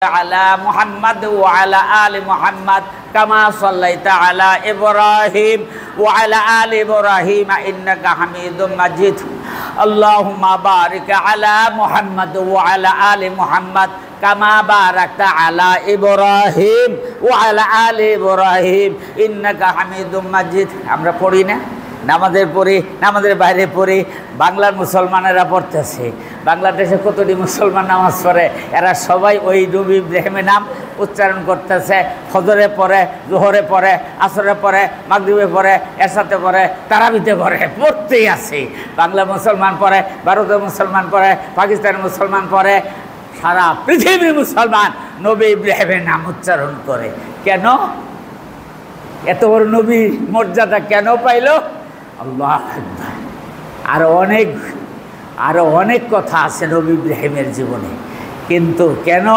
على محمد وعلى آل محمد كما صليت على إبراهيم وعلى آل إبراهيم إنك حميد مجيد اللهم بارك على محمد وعلى آل محمد كما باركت على إبراهيم وعلى آل إبراهيم إنك حميد مجيد আমরা পড়ি না নামাজের পড়ি নামাজের বাইরে পড়ি বাংলার মুসলমানেরা পড়তেছে বাংলাদেশে কতটি মুসলমান নামাজ পড়ে এরা সবাই ওই নবী ইব্রাহিমের নাম উচ্চারণ করতেছে ফজরে পড়ে জোহরে পড়ে আসরে পড়ে মাগরিবে পড়ে এশাতে পড়ে তারাবিতে পড়ে পড়তেই আছে বাংলা মুসলমান পড়ে ভারতের মুসলমান পড়ে পাকিস্তানের মুসলমান পড়ে সারা পৃথিবীর মুসলমান নবী ইব্রাহিমের নাম উচ্চারণ করে কেন এত বড় নবী মর্যাদা কেন পাইল আল্লাহ আকবার আরো অনেক কথা আছে নবী ইব্রাহিমের জীবনে কিন্তু কেন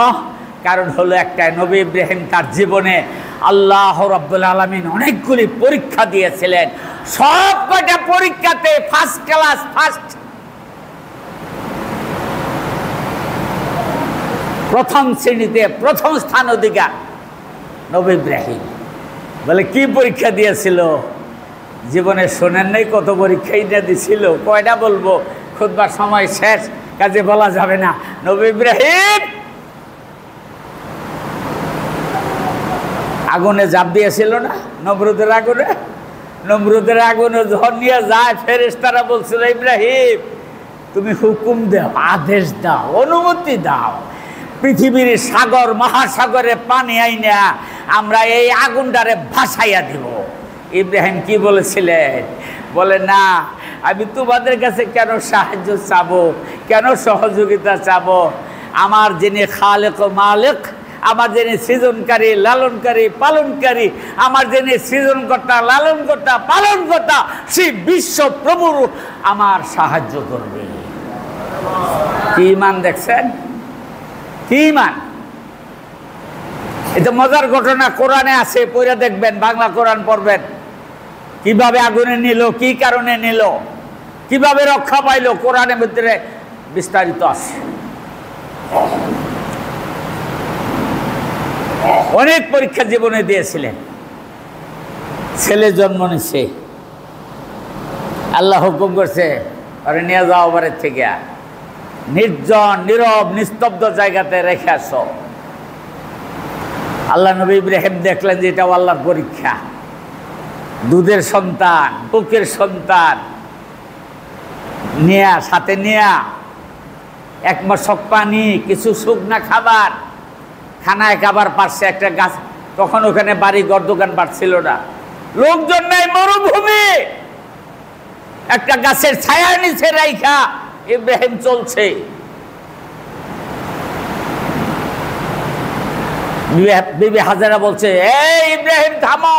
কারণ হলো একটা নবী ইব্রাহিম তার জীবনে আল্লাহ রাব্বুল আলামিন অনেকগুলি পরীক্ষা দিয়েছিলেন সব কটা পরীক্ষাতে ফার্স্ট ক্লাস ফার্স্ট প্রথম শ্রেণীতে প্রথম স্থান অধিকার নবী ইব্রাহিম বলে কি পরীক্ষা দিয়েছিল জীবনে শোনেন নাই কত পরীক্ষাই না দিছিল কয়টা বলবো খুতবার সময় শেষ কাজে বলা যাবে না নবী ইব্রাহিম আগুনে ঝাঁপ দিয়েছিল না নমরুদের আগুনে যখন নিয়ে যায় ফেরেশতারা বলছিল ইব্রাহিম তুমি হুকুম দাও আদেশ দাও অনুমতি দাও পৃথিবীর সাগর মহাসাগরে পানি আইনা আমরা এই আগুনটারে ভাসাইয়া দিব ইব্রাহিম কি বলেছিলেন বলে না আমি তোমাদের কাছে কেন সাহায্য চাবো কেন সহযোগিতা চাবো আমার যিনি খালেক ও মালিক আমার যিনি সৃজনকারী লালনকারী পালনকারী আমার যিনি সৃজনকর্তা লালনকর্তা পালনকর্তা সেই বিশ্ব প্রভুর আমার সাহায্য করবে কি ঈমান দেখছেন কি ঈমান এটা মজার ঘটনা কোরআনে আছে পড়ে দেখবেন বাংলা কোরআন পড়বেন কিভাবে আগুনে নিল কি কারণে নিল কিভাবে রক্ষা পাইল কোরআনের ভিতরে বিস্তারিত আছে অনেক পরীক্ষা জীবনে দিয়েছিলেন ছেলে জন্ম নিছে আল্লাহ হুকুম করছে আরে নিয়ে যাও বাড়ির থেকে নির্জন নীরব নিস্তব্ধ জায়গাতে রেখে আসো আল্লাহ নবী ইব্রাহিম দেখলেন যে এটা আল্লাহর পরীক্ষা দুধের সন্তান বুকের সন্তান নিয়া সাথে নিয়া এক মশক পানি কিছু শুকনা খাবার খানায় খাবার পারছে একটা গাছ তখন ওখানে বাড়ি ঘর দোকান পাচ্ছিল না লোকজন নাই মরুভূমি একটা গাছের ছায়ার নিচে রাইখা ইব্রাহিম চলছে বিবি হাজারা বলছে এই ইব্রাহিম থামো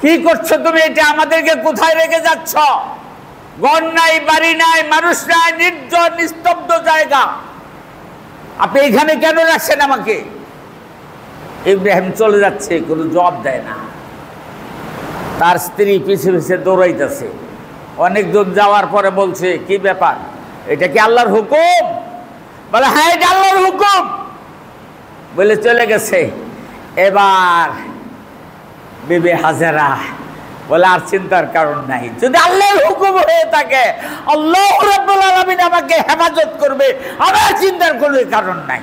কি করছো তুমি এটা আমাদেরকে কোথায় রেখে যাচ্ছ ঘর নাই বাড়ি নাই মানুষ নাই নির্জন নিস্তব্ধ জায়গা আপনি এখানে কেন রাখছেন আমাকে ইব্রাহিম চলে যাচ্ছে কোনো জবাব দেয় না তার স্ত্রী পিছে পিছে দৌড়াইতেছে অনেকজন যাওয়ার পরে বলছে কি ব্যাপার এটা কি আল্লাহর হুকুম বলে হ্যাঁ এটা আল্লাহর হুকুম বলে চলে গেছে এবার বিবি হাজেরা বলে আর চিন্তার কারণ নাই যদি আল্লাহর হুকুম হয়ে থাকে আল্লাহ রাব্বুল আলামিন আমাকে হেফাজত করবে আমার চিন্তার কোনো কারণ নাই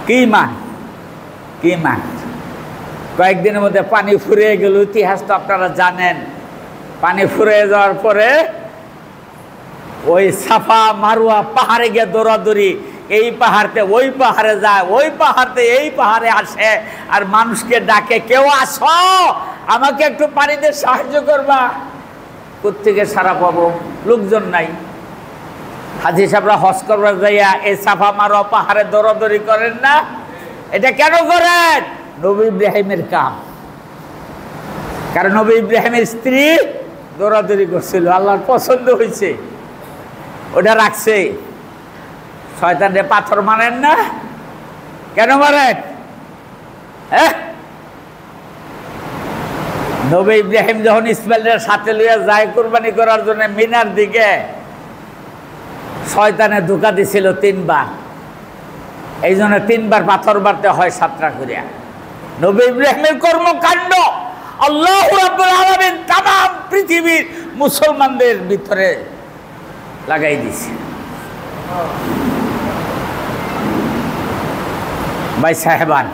কি মান কয়েকদিনের মধ্যে পানি ফুরিয়ে গেল ইতিহাস তো আপনারা জানেন পানি ফুরিয়ে যাওয়ার পরে ওই সাফা মারুয়া পাহাড়ে গিয়ে দৌড়াদৌড়ি এই পাহাড়তে ওই পাহাড়ে যায় ওই পাহাড়তে এই পাহাড়ে আসে আর মানুষকে ডাকে কেউ আসো আমাকে একটু পানিতে সাহায্য করবা কোত্থেকে সারা পাবো লোকজন নাই হাজী সাহেবরা হজ করবার যাইয়া এই সাফা মারুয়া পাহাড়ে দৌড়াদৌড়ি করেন না এটা কেন করেন নবী ইব্রাহিমের কাম কারণ নবী ইব্রাহিমের স্ত্রী দৌড়াদৌড়ি করছিল আল্লাহর পছন্দ হয়েছে ওটা রাখছে শয়তানরে পাথর মারেন না কেন মারেন নবী ইব্রাহিম যখন ইসমাইলের সাথে লইয়া যায় কুরবানি করার জন্য মিনার দিকে শয়তানে ধোঁকা দিছিল 3 বার এই জন্য 3 বার পাথর মারতে হয় 7টা করিয়া। নবী ইব্রাহিমের কর্মকাণ্ড আল্লাহ রাব্বুল আলামিন তামাম পৃথিবীর মুসলমানদের ভিতরে লাগাই দিয়েছে। ভাই সাহেবান,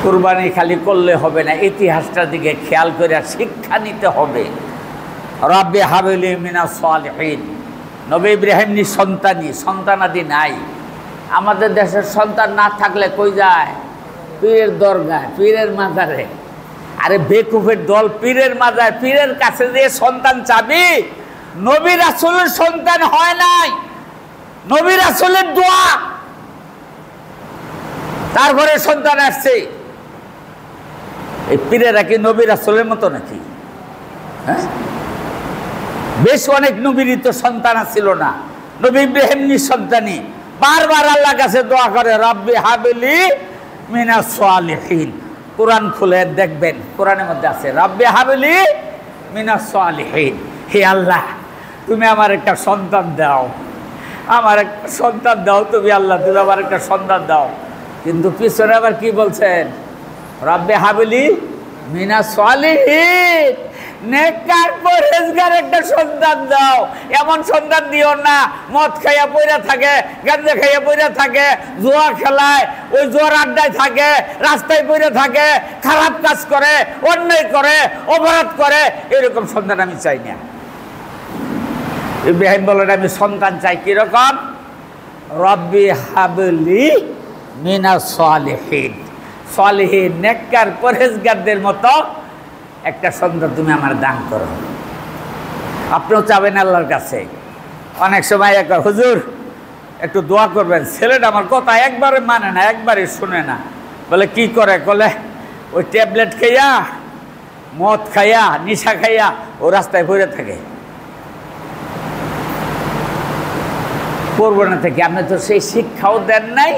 কুরবানি খালি করলে হবে না, ইতিহাসটার দিকে খেয়াল করে শিক্ষা নিতে হবে। রাব্বি হাবলি মিনাস সালিহিন, নবী ইব্রাহিম সন্তানাদি নাই। আমাদের দেশের সন্তান না থাকলে কই যায়? পীরের দরগায়, পীরের মাজারে। আরে বেকুফের দল, পীরের মাজার, পীরের কাছে যে সন্তান চাবি। নবী রাসূলের সন্তান হয় নাই, নবী রাসূলের দোয়া, তারপরে সন্তান আসছে। এই পীরেরা কি নবী রাসূলের মতো নাকি? হ্যাঁ, বেশ অনেক নবীরই তো সন্তান ছিল না। নবী ইব্রাহিম নিঃসন্তানী, বারবার আল্লাহর কাছে দোয়া করে রাব্বি হাবলি মিনাস সালিহিন। কোরআন খুলে দেখবেন, কোরআনের মধ্যে আছে রাব্বি হাবলি মিনাস সালিহিন। হে আল্লাহ, তুমি আমার একটা সন্তান দাও, আমার একটা সন্তান দাও, তুমি আল্লাহ তুমি আমার একটা সন্তান দাও। কিন্তু পিছনে আবার কি বলছেন? রাব্বি হাবলি মিনাস সালিহিন, নেককার পরহেজগার একটা সন্তান দাও। এমন সন্তান দিও না মদ খাইয়া পইরা থাকে, গাঁজা খাইয়া পইরা থাকে, জুয়া খেলায়, ওই জোয়ার আড্ডায় থাকে, রাস্তায় পইরা থাকে, খারাপ কাজ করে, অন্যায় করে, অপরাধ করে, এরকম সন্তান আমি চাই না। ইব্রাহিম বলেন আমি সন্তান চাই কিরকম? রাব্বি হাবলি মিনাস সালিহিন, সালিহিন নেককার পরহেজগারদের মতো একটা সন্তান তুমি আমার দান করো। আপনিও চাবেন আল্লাহর কাছে। অনেক সময় একবার হুজুর একটু দোয়া করবেন, ছেলেটা আমার কথা একবারে মানে না, একবারে শুনে না। বলে কি করে? বলে ওই ট্যাবলেট খাইয়া, মদ খাইয়া, নিশা খাইয়া ও রাস্তায় পড়ে থাকে। করবো না থেকে আপনি তো সেই শিক্ষাও দেন নাই,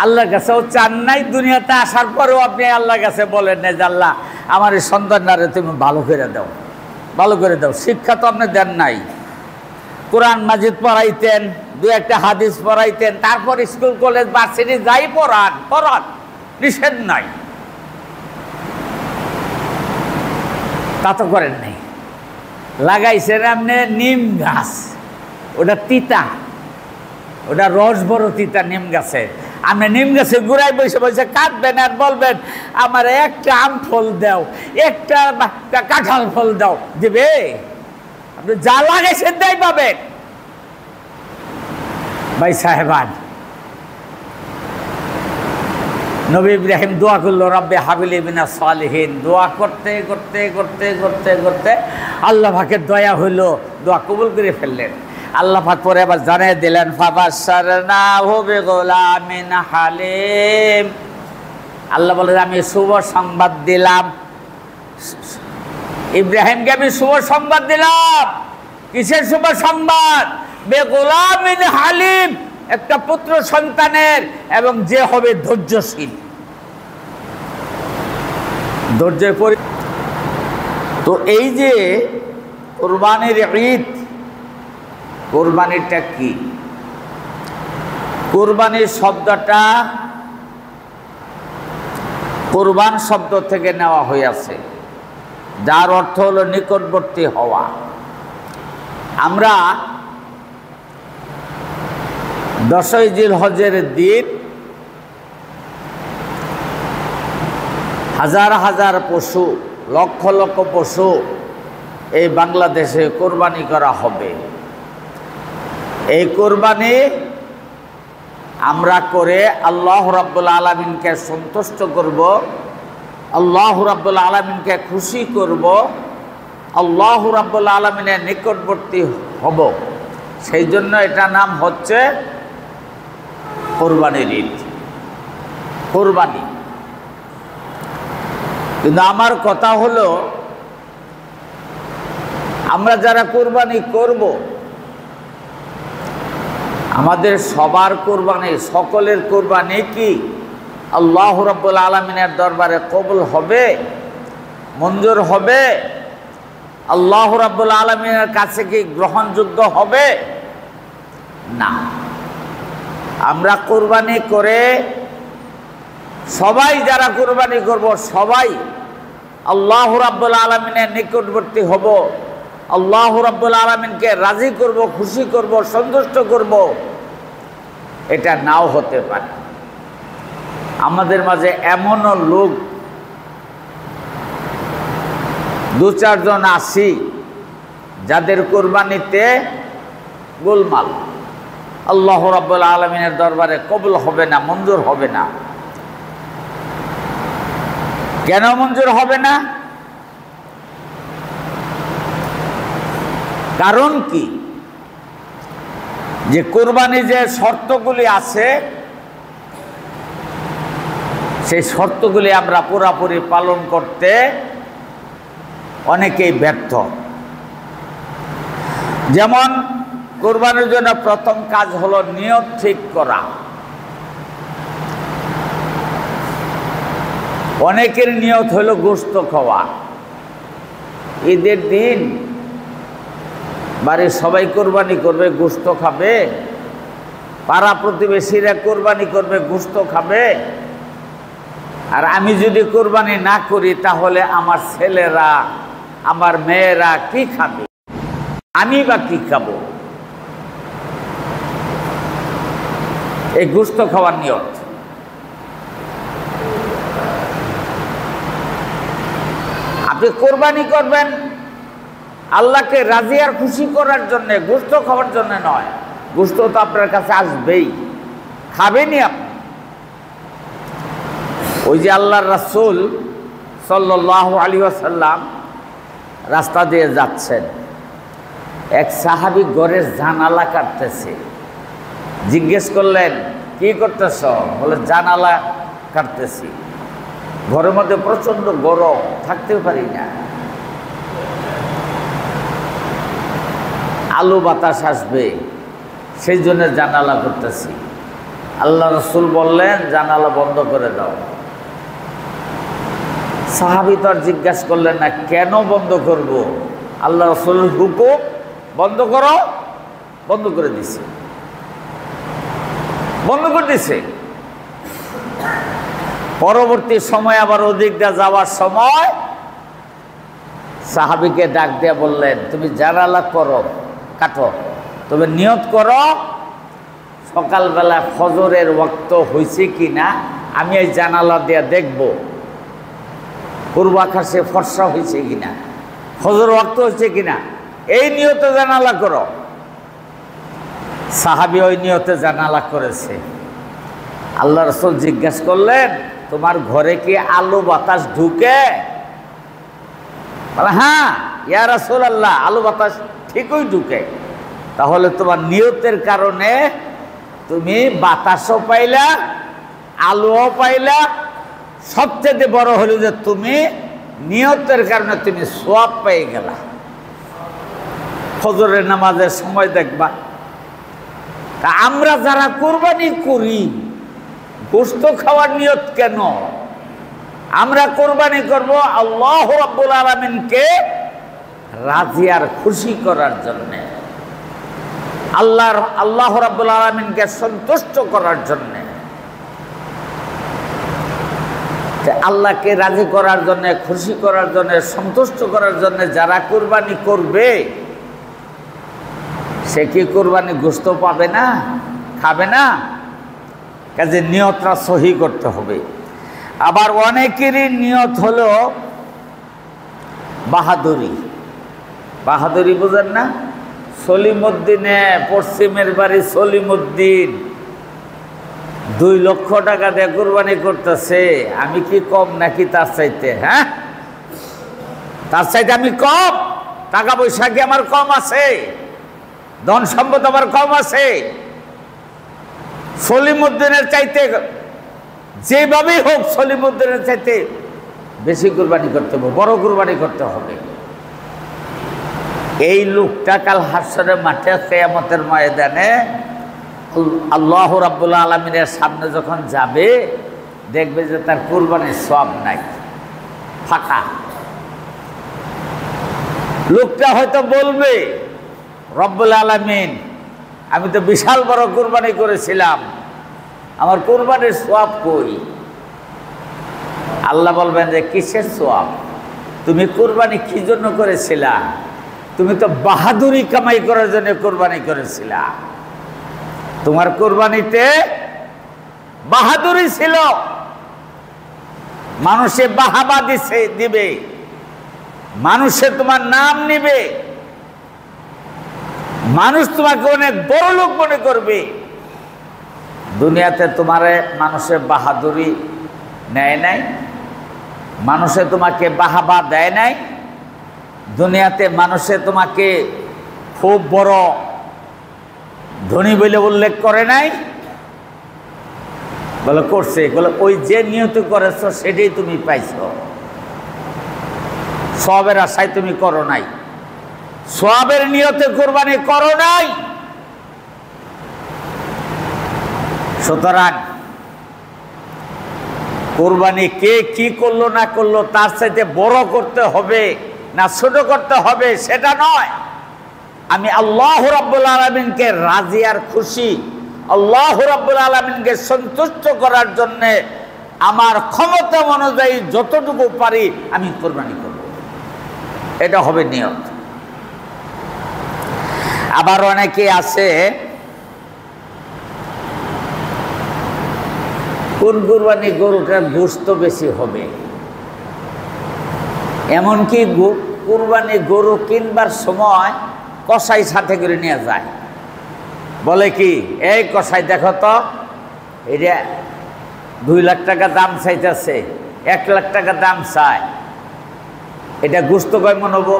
আল্লাহর কাছেও চান নাই। দুনিয়াতে আসার পরেও আপনি আল্লাহর কাছে বলেন না যে আল্লাহ আমার এই সন্তানটারে তুমি ভালো করে দাও, ভালো করে দাও। শিক্ষা তো আপনি দেন নাই। কোরআন মাজিদ পড়াইতেন, 2-1টা হাদিস পড়াইতেন, তারপর স্কুল কলেজ ভার্সিটি যাই পড়ান, নিষেধ নাই, তা তো করেন নাই। লাগাইছেন আপনি নিম গাছ, ওটা তিতা, ওটা রস বড় তিতা নিম গাছে। আপনি নিম গাছে ঘুরাই বসে বসে কাঁদবেন আর বলবেন আমার একটা আম ফল দাও, একটা কাঁঠাল ফল দাও, দেবে? আপনি যা লাগাইছেন তাই পাবেন। ভাই সাহেবান, নবী ইব্রাহিম দোয়া করলো রাব্বি হাবলি মিনাস সালিহিন। দোয়া করতে করতে করতে করতে করতে আল্লাহ পাকের দয়া হইলো, দোয়া কবুল করে ফেললেন। আল্লাহ পাক পরে আবার জানিয়ে দিলেন ফাবাশশারনাহু বিগুলামিন হালিম। আল্লাহ বলে আমি শুভ সংবাদ দিলাম, ইব্রাহিমকে আমি শুভ সংবাদ দিলাম। কিসের শুভ সংবাদ? বিগুলামিন হালিম, একটা পুত্র সন্তানের, এবং যে হবে ধৈর্যশীল, ধৈর্যের পরি। তো এই যে কুরবানির ঈদ, কুরবানিটা কি? কুরবানির শব্দটা কুরবান শব্দ থেকে নেওয়া হয়েছে, যার অর্থ হলো নিকটবর্তী হওয়া। আমরা 10ই জিলহজের দিন হাজার হাজার পশু, লক্ষ লক্ষ পশু এই বাংলাদেশে কোরবানি করা হবে। এই কোরবানি আমরা করে আল্লাহ রাব্বুল আলামিনকে সন্তুষ্ট করব, আল্লাহ রাব্বুল আলামিনকে খুশি করব, আল্লাহ রাব্বুল আলামিনের নিকটবর্তী হব। সেই জন্য এটা নাম হচ্ছে কোরবানির ঈদ, কোরবানি। কিন্তু আমার কথা হলো আমরা যারা কোরবানি করব, আমাদের সবার কোরবানি, সকলের কোরবানি কি আল্লাহ রাব্বুল আলামিনের দরবারে কবুল হবে, মঞ্জুর হবে? আল্লাহ রাব্বুল আলামিনের কাছে কি গ্রহণযোগ্য হবে? না। আমরা কুরবানি করে সবাই যারা কুরবানি করব সবাই আল্লাহ রাব্বুল আলামিনের নিকটবর্তী হব, আল্লাহ রাব্বুল আলামিনকে রাজি করব, খুশি করব, সন্তুষ্ট করব, এটা নাও হতে পারে। আমাদের মাঝে এমনও লোক দু চারজন আছি যাদের কুরবানিতে গোলমাল, আল্লাহ রাব্বুল আলামিনের দরবারে কবুল হবে না, মঞ্জুর হবে না। কেন মঞ্জুর হবে না? কারণ কি? যে কুরবানি যে শর্তগুলি আছে সেই শর্তগুলি আমরা পুরোপুরি পালন করতে অনেকেই ব্যর্থ। যেমন কুরবানির জন্য প্রথম কাজ হলো নিয়ত ঠিক করা। অনেকের নিয়ত হলো গোশত খাওয়া। ঈদের দিন বাড়ির সবাই কোরবানি করবে, গোশত খাবে, পাড়া প্রতিবেশীরা কোরবানি করবে, গোশত খাবে। আর আমি যদি কোরবানি না করি তাহলে আমার ছেলেরা, আমার মেয়েরা কি খাবে, আমি বা কি খাবো? এই গোশত খাওয়ার নিয়ত। আপনি কোরবানি করবেন আল্লাহকে রাজি আর খুশি করার জন্য, গোশত খাওয়ার জন্য নয়। গোশত তো আপনার কাছে আসবেই, খাবেনই আপনি। ওই যে আল্লাহর রাসূল সাল্লাল্লাহু আলাইহি ওয়াসাল্লাম রাস্তা দিয়ে যাচ্ছেন, এক সাহাবী ঘরের জানালা কাটতেছে। জিজ্ঞেস করলেন, কি করতেছ? বলে, জানালা কাটতেছি, ঘরের মধ্যে প্রচন্ড গরম, থাকতে পারি না, আলো বাতাস আসবে, সেই জন্য জানালা করতেছি। আল্লাহ রাসূল বললেন, জানালা বন্ধ করে দাও। সাহাবী তো আর জিজ্ঞাসা করলেন না, কেন বন্ধ করব? আল্লাহ রাসূলের হুকুম, বন্ধ করো। বন্ধ করে দিছে, বন্ধ করে দিছে। পরবর্তী সময় আবার ওদিকটা যাওয়ার সময় সাহাবীকে ডাক দিয়ে বললেন, তুমি জানালা করো, কাটো, তবে নিয়ত করো সকালবেলা ফজরের ওয়াক্ত হয়েছে কিনা আমি এই জানালা দিয়ে দেখব, পূর্ব আকাশে ফর্সা হয়েছে কিনা, ফজর ওয়াক্ত হয়েছে কিনা, এই নিয়তে জানালা করো। সাহাবী ওই নিয়তে জানালা করেছে। আল্লাহ রাসূল জিজ্ঞাসা করলেন, তোমার ঘরে কি আলো বাতাস ঢুকে? বলে, হ্যাঁ ইয়া রাসূলুল্লাহ, আলো বাতাস ঠিকই ঢুকে। তাহলে তোমার নিয়তের কারণে তুমি বাতাসও পাইলা, আলোও পাইলা, সবচেয়ে বড় হলো যে তুমি নিয়তের কারণে তুমি সওয়াব পেয়ে গেলা। ফজরের নামাজের সময় দেখবা, তা আমরা যারা কুরবানি করি গোশত খাওয়ার নিয়ত কেন? আমরা কোরবানি করব আল্লাহ রাব্বুল আলামিনকে রাজি আর খুশি করার জন্যে, আল্লাহ রাব্বুল আলামিনকে সন্তুষ্ট করার জন্যে। আল্লাহকে রাজি করার জন্যে, খুশি করার জন্যে, সন্তুষ্ট করার জন্যে যারা কোরবানি করবে সে কি কোরবানি গোশত পাবে না, খাবে না? কাজে নিয়তটা সহি করতে হবে। আবার অনেকেরই নিয়ত হলো বাহাদুরি। বাহাদুরি বুঝেন না? সলিমুদ্দিনে, পশ্চিমের বাড়ি সলিমুদ্দিন 2 লক্ষ টাকা দিয়ে কোরবানি করতেছে, আমি কি কম নাকি তার চাইতে? হ্যাঁ, তার চাইতে আমি কম? টাকা পয়সা কি আমার কম আছে? ধন সম্পদ আমার কম আছে? সলিমুদ্দিনের চাইতে যেভাবেই হোক সলিমুদ্দিনের চাইতে বেশি কুরবানি করতে হবে, বড় কুরবানি করতে হবে। এই লোকটা কাল হাসরের মাঠে কিয়ামতের ময়দানে আল্লাহ রাব্বুল আলামিনের সামনে যখন যাবে দেখবে যে তার কুরবানির সওয়াব নাই, ফাঁকা। লোকটা হয়তো বলবে, রব্বুল আলামিন আমি তো বিশাল বড় কুরবানি করেছিলাম, আমার কুরবানির সওয়াব কই? আল্লাহ বলবেন যে কিসের সওয়াব? তুমি কুরবানি কি জন্য করেছিলা? তুমি তো বাহাদুরি কামাই করার জন্য কুরবানি করেছিলা। তোমার কুরবানিতে বাহাদুরি ছিল, মানুষে বাহাবা দিবে, মানুষে তোমার নাম নিবে, মানুষ তোমাকে অনেক বড় লোক মনে করবে। দুনিয়াতে তোমারে মানুষের বাহাদুরি নেয় নাই, মানুষে তোমাকে বাহাবা দেয় নাই, দুনিয়াতে মানুষে তোমাকে খুব বড় ধনী বলে উল্লেখ করে নাই। বলে করছে, বলে ওই যে নিয়ত করেছ সেটাই তুমি পাইছ, সওয়াবের আশায় তুমি করো নাই, সওয়াবের নিয়তে কুরবানি করো নাই। সুতরাং কুরবানি কে কি করলো না করলো তার চাইতে বড় করতে হবে না ছোট করতে হবে সেটা নয়। আমি আল্লাহ রাব্বুল আলামিনকে রাজি আর খুশি, আল্লাহ রাব্বুল আলামিনকে সন্তুষ্ট করার জন্য আমার ক্ষমতা অনুযায়ী যতটুকু পারি আমি কুরবানি করব, এটা হবে নিয়ত। আবার অনেকে আছে কোন কুরবানি গরুটার গোশত বেশি হবে, এমনকি কুরবানি গরু কিনবার সময় কসাই সাথে করে নিয়ে যায়, বলে কি এই কসাই দেখো তো এটা 2 লাখ টাকা দাম চাইতেছে, 1 লাখ টাকা দাম চায়, এটা গোশত কয় মন হবো?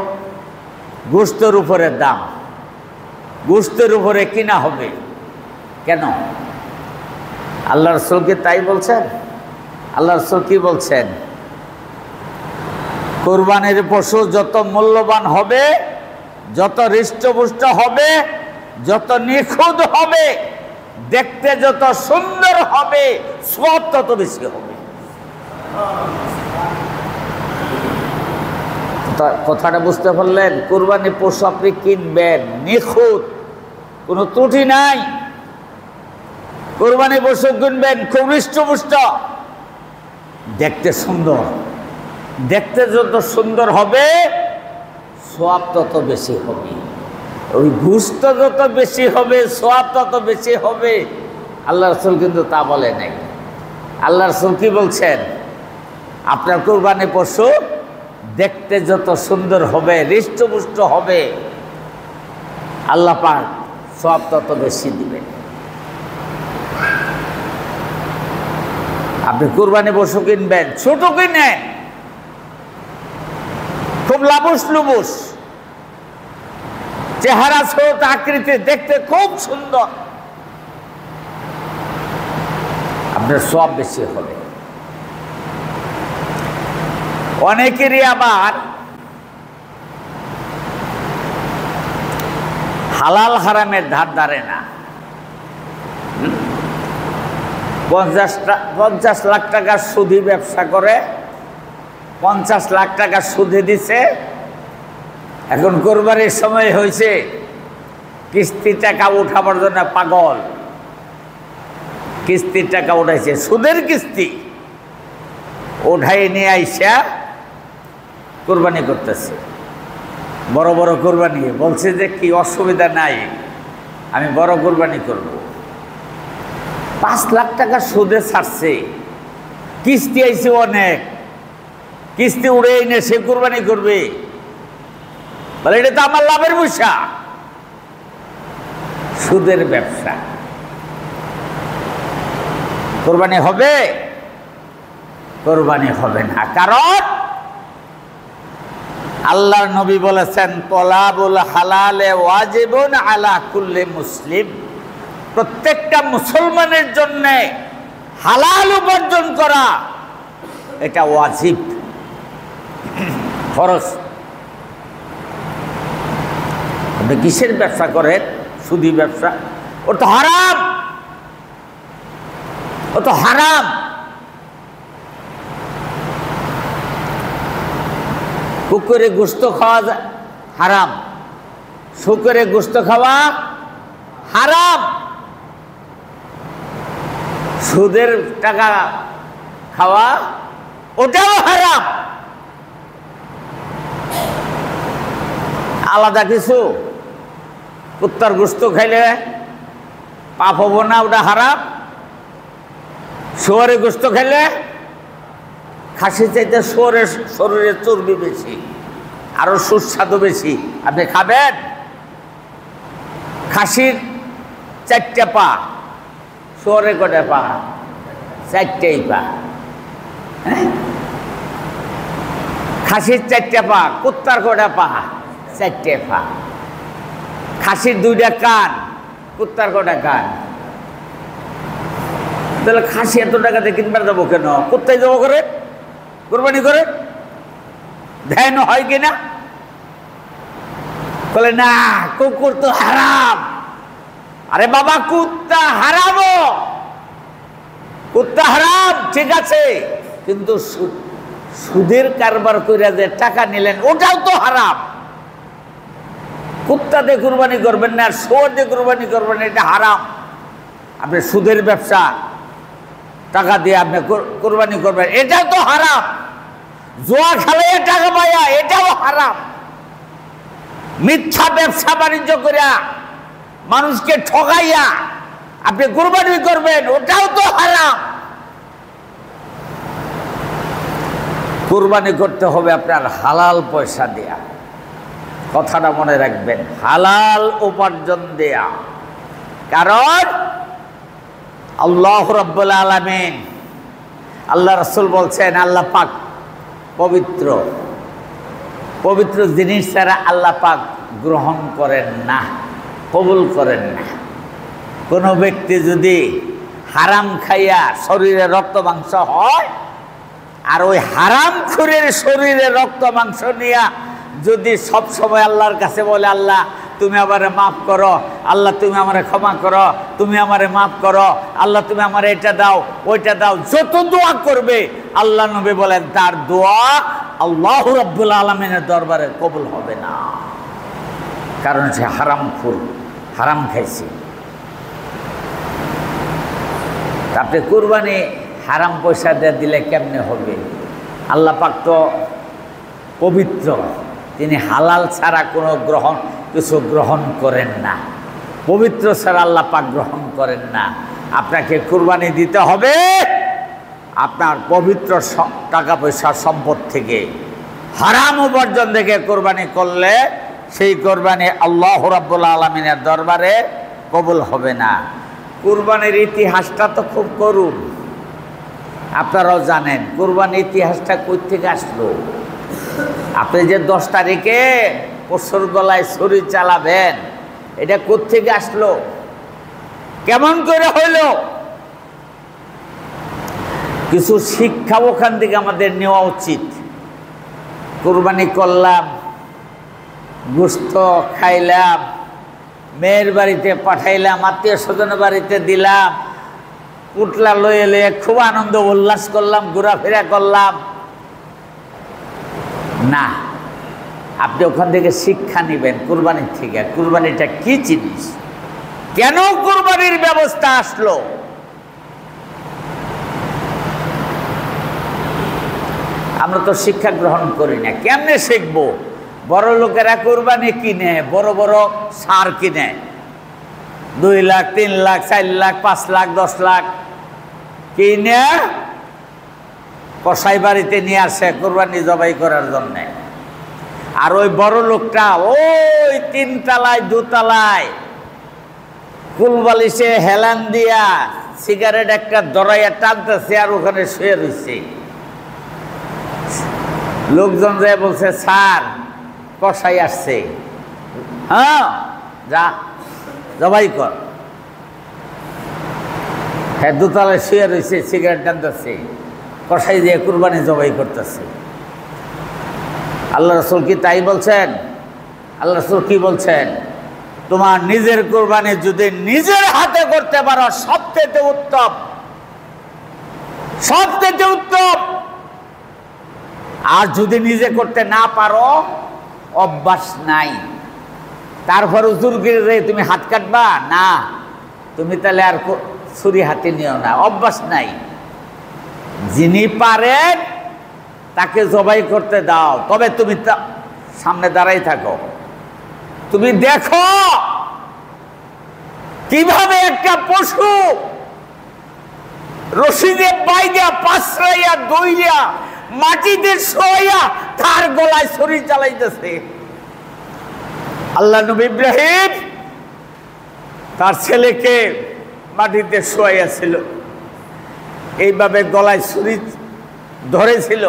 গোশতের উপরে দাম, গোশতের উপরে কিনা হবে। কেন? আল্লাহ রাসূল কি তাই বলছেন? আল্লাহ রাসূল কি বলছেন? কুরবানির পশু যত মূল্যবান হবে, যত হৃষ্টপুষ্ট হবে, যত নিখুঁত হবে, দেখতে যত সুন্দর হবে, সওয়াব তত বেশি হবে। কথাটা বুঝতে পারলেন? কুরবানি পশু আপনি কিনবেন নিখুঁত, কোনো ত্রুটি নাই। কুরবানি পশু কিনবেন খুব হৃষ্টপুষ্ট, দেখতে সুন্দর, দেখতে যত সুন্দর হবে সওয়াব তত বেশি হবে। ওই গোশত যত বেশি হবে সওয়াব তত বেশি হবে। আল্লাহ রাসূল কিন্তু তা বলে নাই। আল্লাহ রাসূল কি বলছেন? আপনার কুরবানি পশু দেখতে যত সুন্দর হবে, হৃষ্টপুষ্ট হবে, আল্লাহ পাক সওয়াব তত বেশি দিবেন। আপনি কুরবানি পশু কিনবেন, ছোট কিনেন, খুব লাবুস লুবুস, চেহারা ছোট, আকৃতি দেখতে খুব সুন্দর, আপনার সওয়াব বেশি হবে। অনেকেরই আবার হালাল হারামের ধার ধারে না। 50 লাখ টাকার সুদি ব্যবসা করে 50 লাখ টাকা সুদে দিছে, এখন কুরবানির সময় হয়েছে, কিস্তির টাকা উঠাবার জন্য পাগল, কিস্তির টাকা উঠাইছে, সুদের কিস্তি উঠাই নিয়ে আইসা কুরবানি করতেছে, বড় বড় কুরবানি। বলছে যে কি অসুবিধা নাই, আমি বড় কুরবানি করব। 5 লাখ টাকা সুদে ছাড়ছে, কিস্তি আইছে অনেক, কিস্তি উড়ে এনে সে কুরবানি করবে, বলে এটা তো আমার লাভের পয়সা। সুদের ব্যবসা, কুরবানি হবে? কুরবানি হবে না। কারণ আল্লাহর নবী বলেছেন তলাবুল হালালে ওয়াজিবুন আলা কুল্লি মুসলিম, প্রত্যেকটা মুসলমানের জন্য হালাল উপার্জন করা এটা ওয়াজিব, ফরজ। আপনি কিসের ব্যবসা করেন? সুদি ব্যবসা, ও তো হারাম, ও তো হারাম। কুকুরে গোশত খাওয়া হারাম, শুকরে গোশত খাওয়া হারাম, সুদের টাকা খাওয়া ওটাও হারাম। আলাদা কিছু? কুত্তার গোশত খাইলে পাপ হবো না, ওটা হারাম। শুয়োরের গোশত খাইলে, খাসি চাইতে শুয়োরের শরীরে চর্বি বেশি, আরো সুস্বাদু বেশি, আপনি খাবেন? খাসির 4টে পা, শুয়োরের কটা পা? 4টেই পা। খাসির 4টে পা, কুত্তার কটা পা? 4টে পা। খাসির 2টা কান, কুত্তার কটা কান? তাহলে খাসি এত টাকাতে কিনবার যাবো কেন? কুত্তাই যাবো করে, কোরবানি করে। ধ্যান হয় কিনা? বলে না, কুকুর তো হারাম। আরে বাবা, কুত্তা হারামও, কুত্তা হারাম ঠিক আছে, কিন্তু সুদের কারবার করে যে টাকা নিলেন ওটাও তো হারাম। কুত্তা দিয়ে কুরবানি করবেন না, আর শুয়োর দিয়ে কুরবানি করবেন, এটা হারাম। আপনি সুদের ব্যবসা, টাকা দিয়ে আপনি কুরবানি করবেন, এটাও তো হারাম। জুয়া খেলে টাকা পাইয়া, এটাও হারাম। মিথ্যা ব্যবসা বাণিজ্য করিয়া মানুষকে ঠকাইয়া আপনি কুরবানি করবেন, ওটাও তো হারাম। কুরবানি করতে হবে আপনার হালাল পয়সা দেয়া, কথাটা মনে রাখবেন, হালাল উপার্জন দেয়া। কারণ আল্লাহ রাব্বুল আলামিন, আল্লাহ রাসূল বলছেন, আল্লাহ পাক পবিত্র, পবিত্র জিনিস ছাড়া আল্লাহ পাক গ্রহণ করেন না, কবুল করেন না। কোনো ব্যক্তি যদি হারাম খাইয়া শরীরে রক্ত মাংস হয়, আর ওই হারাম খুরের শরীরে রক্ত মাংস নিয়া যদি সব সময় আল্লাহর কাছে বলে, আল্লাহ তুমি আমারে মাফ করো, আল্লাহ তুমি আমারে ক্ষমা করো, তুমি আমারে মাফ করো, আল্লাহ তুমি আমারে এটা দাও, ওইটা দাও, যত দোয়া করবে আল্লাহ নবী বলেন তার দোয়া আল্লাহ রাব্বুল আলামিনের দরবারে কবুল হবে না। কারণ সে হারামখোর, হারাম খাইছে। আপনি কুরবানি হারাম পয়সা দিয়ে দিলে কেমনে হবে? আল্লাহ পাক তো পবিত্র, তিনি হালাল ছাড়া কোনো কিছু গ্রহণ করেন না, পবিত্র ছাড়া আল্লাহ পাক গ্রহণ করেন না। আপনাকে কুরবানি দিতে হবে আপনার পবিত্র টাকা পয়সা সম্পদ থেকে। হারাম উপার্জন থেকে কোরবানি করলে সেই কোরবানি আল্লাহ রাব্বুল আলামিনের দরবারে কবুল হবে না। কুরবানির ইতিহাসটা তো খুব করুণ, আপনারাও জানেন। কুরবানির ইতিহাসটা কই থেকে আসলো? আপনি যে 10 তারিখে পশুর গলায় ছুরি চালাবেন, এটা কোত্থেকে আসলো? কেমন করে হইল? কিছু শিক্ষা ওখান থেকে আমাদের নেওয়া উচিত। কুরবানি করলাম, গোশত খাইলাম, মেয়ের বাড়িতে পাঠাইলাম, আত্মীয় স্বজনের বাড়িতে দিলাম, পুটলা লয়ে লয়ে খুব আনন্দ উল্লাস করলাম, ঘোরাফেরা করলাম না। আপনি ওখান থেকে শিক্ষা নেবেন কুরবানির থেকে। কুরবানিটা কি জিনিস, কেন কুরবানির ব্যবস্থা আসলো? আমরা তো শিক্ষা গ্রহণ করি না, কেমনে শিখবো? বড় লোকেরা কুরবানি কিনে, বড় বড় সার কিনে, 2 লাখ, 3 লাখ, 4 লাখ, 5 লাখ, 10 লাখ কিনে কসাই বাড়িতে নিয়ে আসে কুরবানি জবাই করার জন্য। আর ওই বড় লোকটা ওই 3 তলায় 2 তলায় কুলবালিশে হেলান দিয়া সিগারেট একটা দরাইয়া টানতেছে, আর ওখানে শুয়ে রয়েছে। লোকজন যায় বলছে, স্যার কসাই আসছে, হ্যাঁ যা জবাই কর। হ্যাঁ, 2 তলায় শুয়ে রয়েছে, সিগারেট টানতেছে, কসাই দিয়ে কুরবানি জবাই করতেছে। আল্লাহ রাসূল কি তাই বলছেন? আল্লাহ রাসূল কি বলছেন? তোমার নিজের কুরবানি যদি নিজের হাতে করতে পারো সবথেকে উত্তম, সবথেকে উত্তম। আর যদি নিজে করতে না পারো, অভ্যাস নাই, তারপর হুজুর গিয়ে তুমি হাত কাটবা না, তুমি তাহলে আর ছুরি হাতে নিও না, অভ্যাস নাই। যিনি পারেন তাকে জবাই করতে দাও, তবে তুমি সামনে দাঁড়াই থাকো। তুমি দেখো কিভাবে একটা পশু রশিদে বাইয়া পাঁচরাইয়া দইয়া মাটিতে শোয়া তার গলায় ছুরি চালাইতেছে। আল্লাহ নবী ইব্রাহিম তার ছেলেকে মাটিতে শোয়াইয়াছিল, এইভাবে গলায় ছুরি ধরেছিল,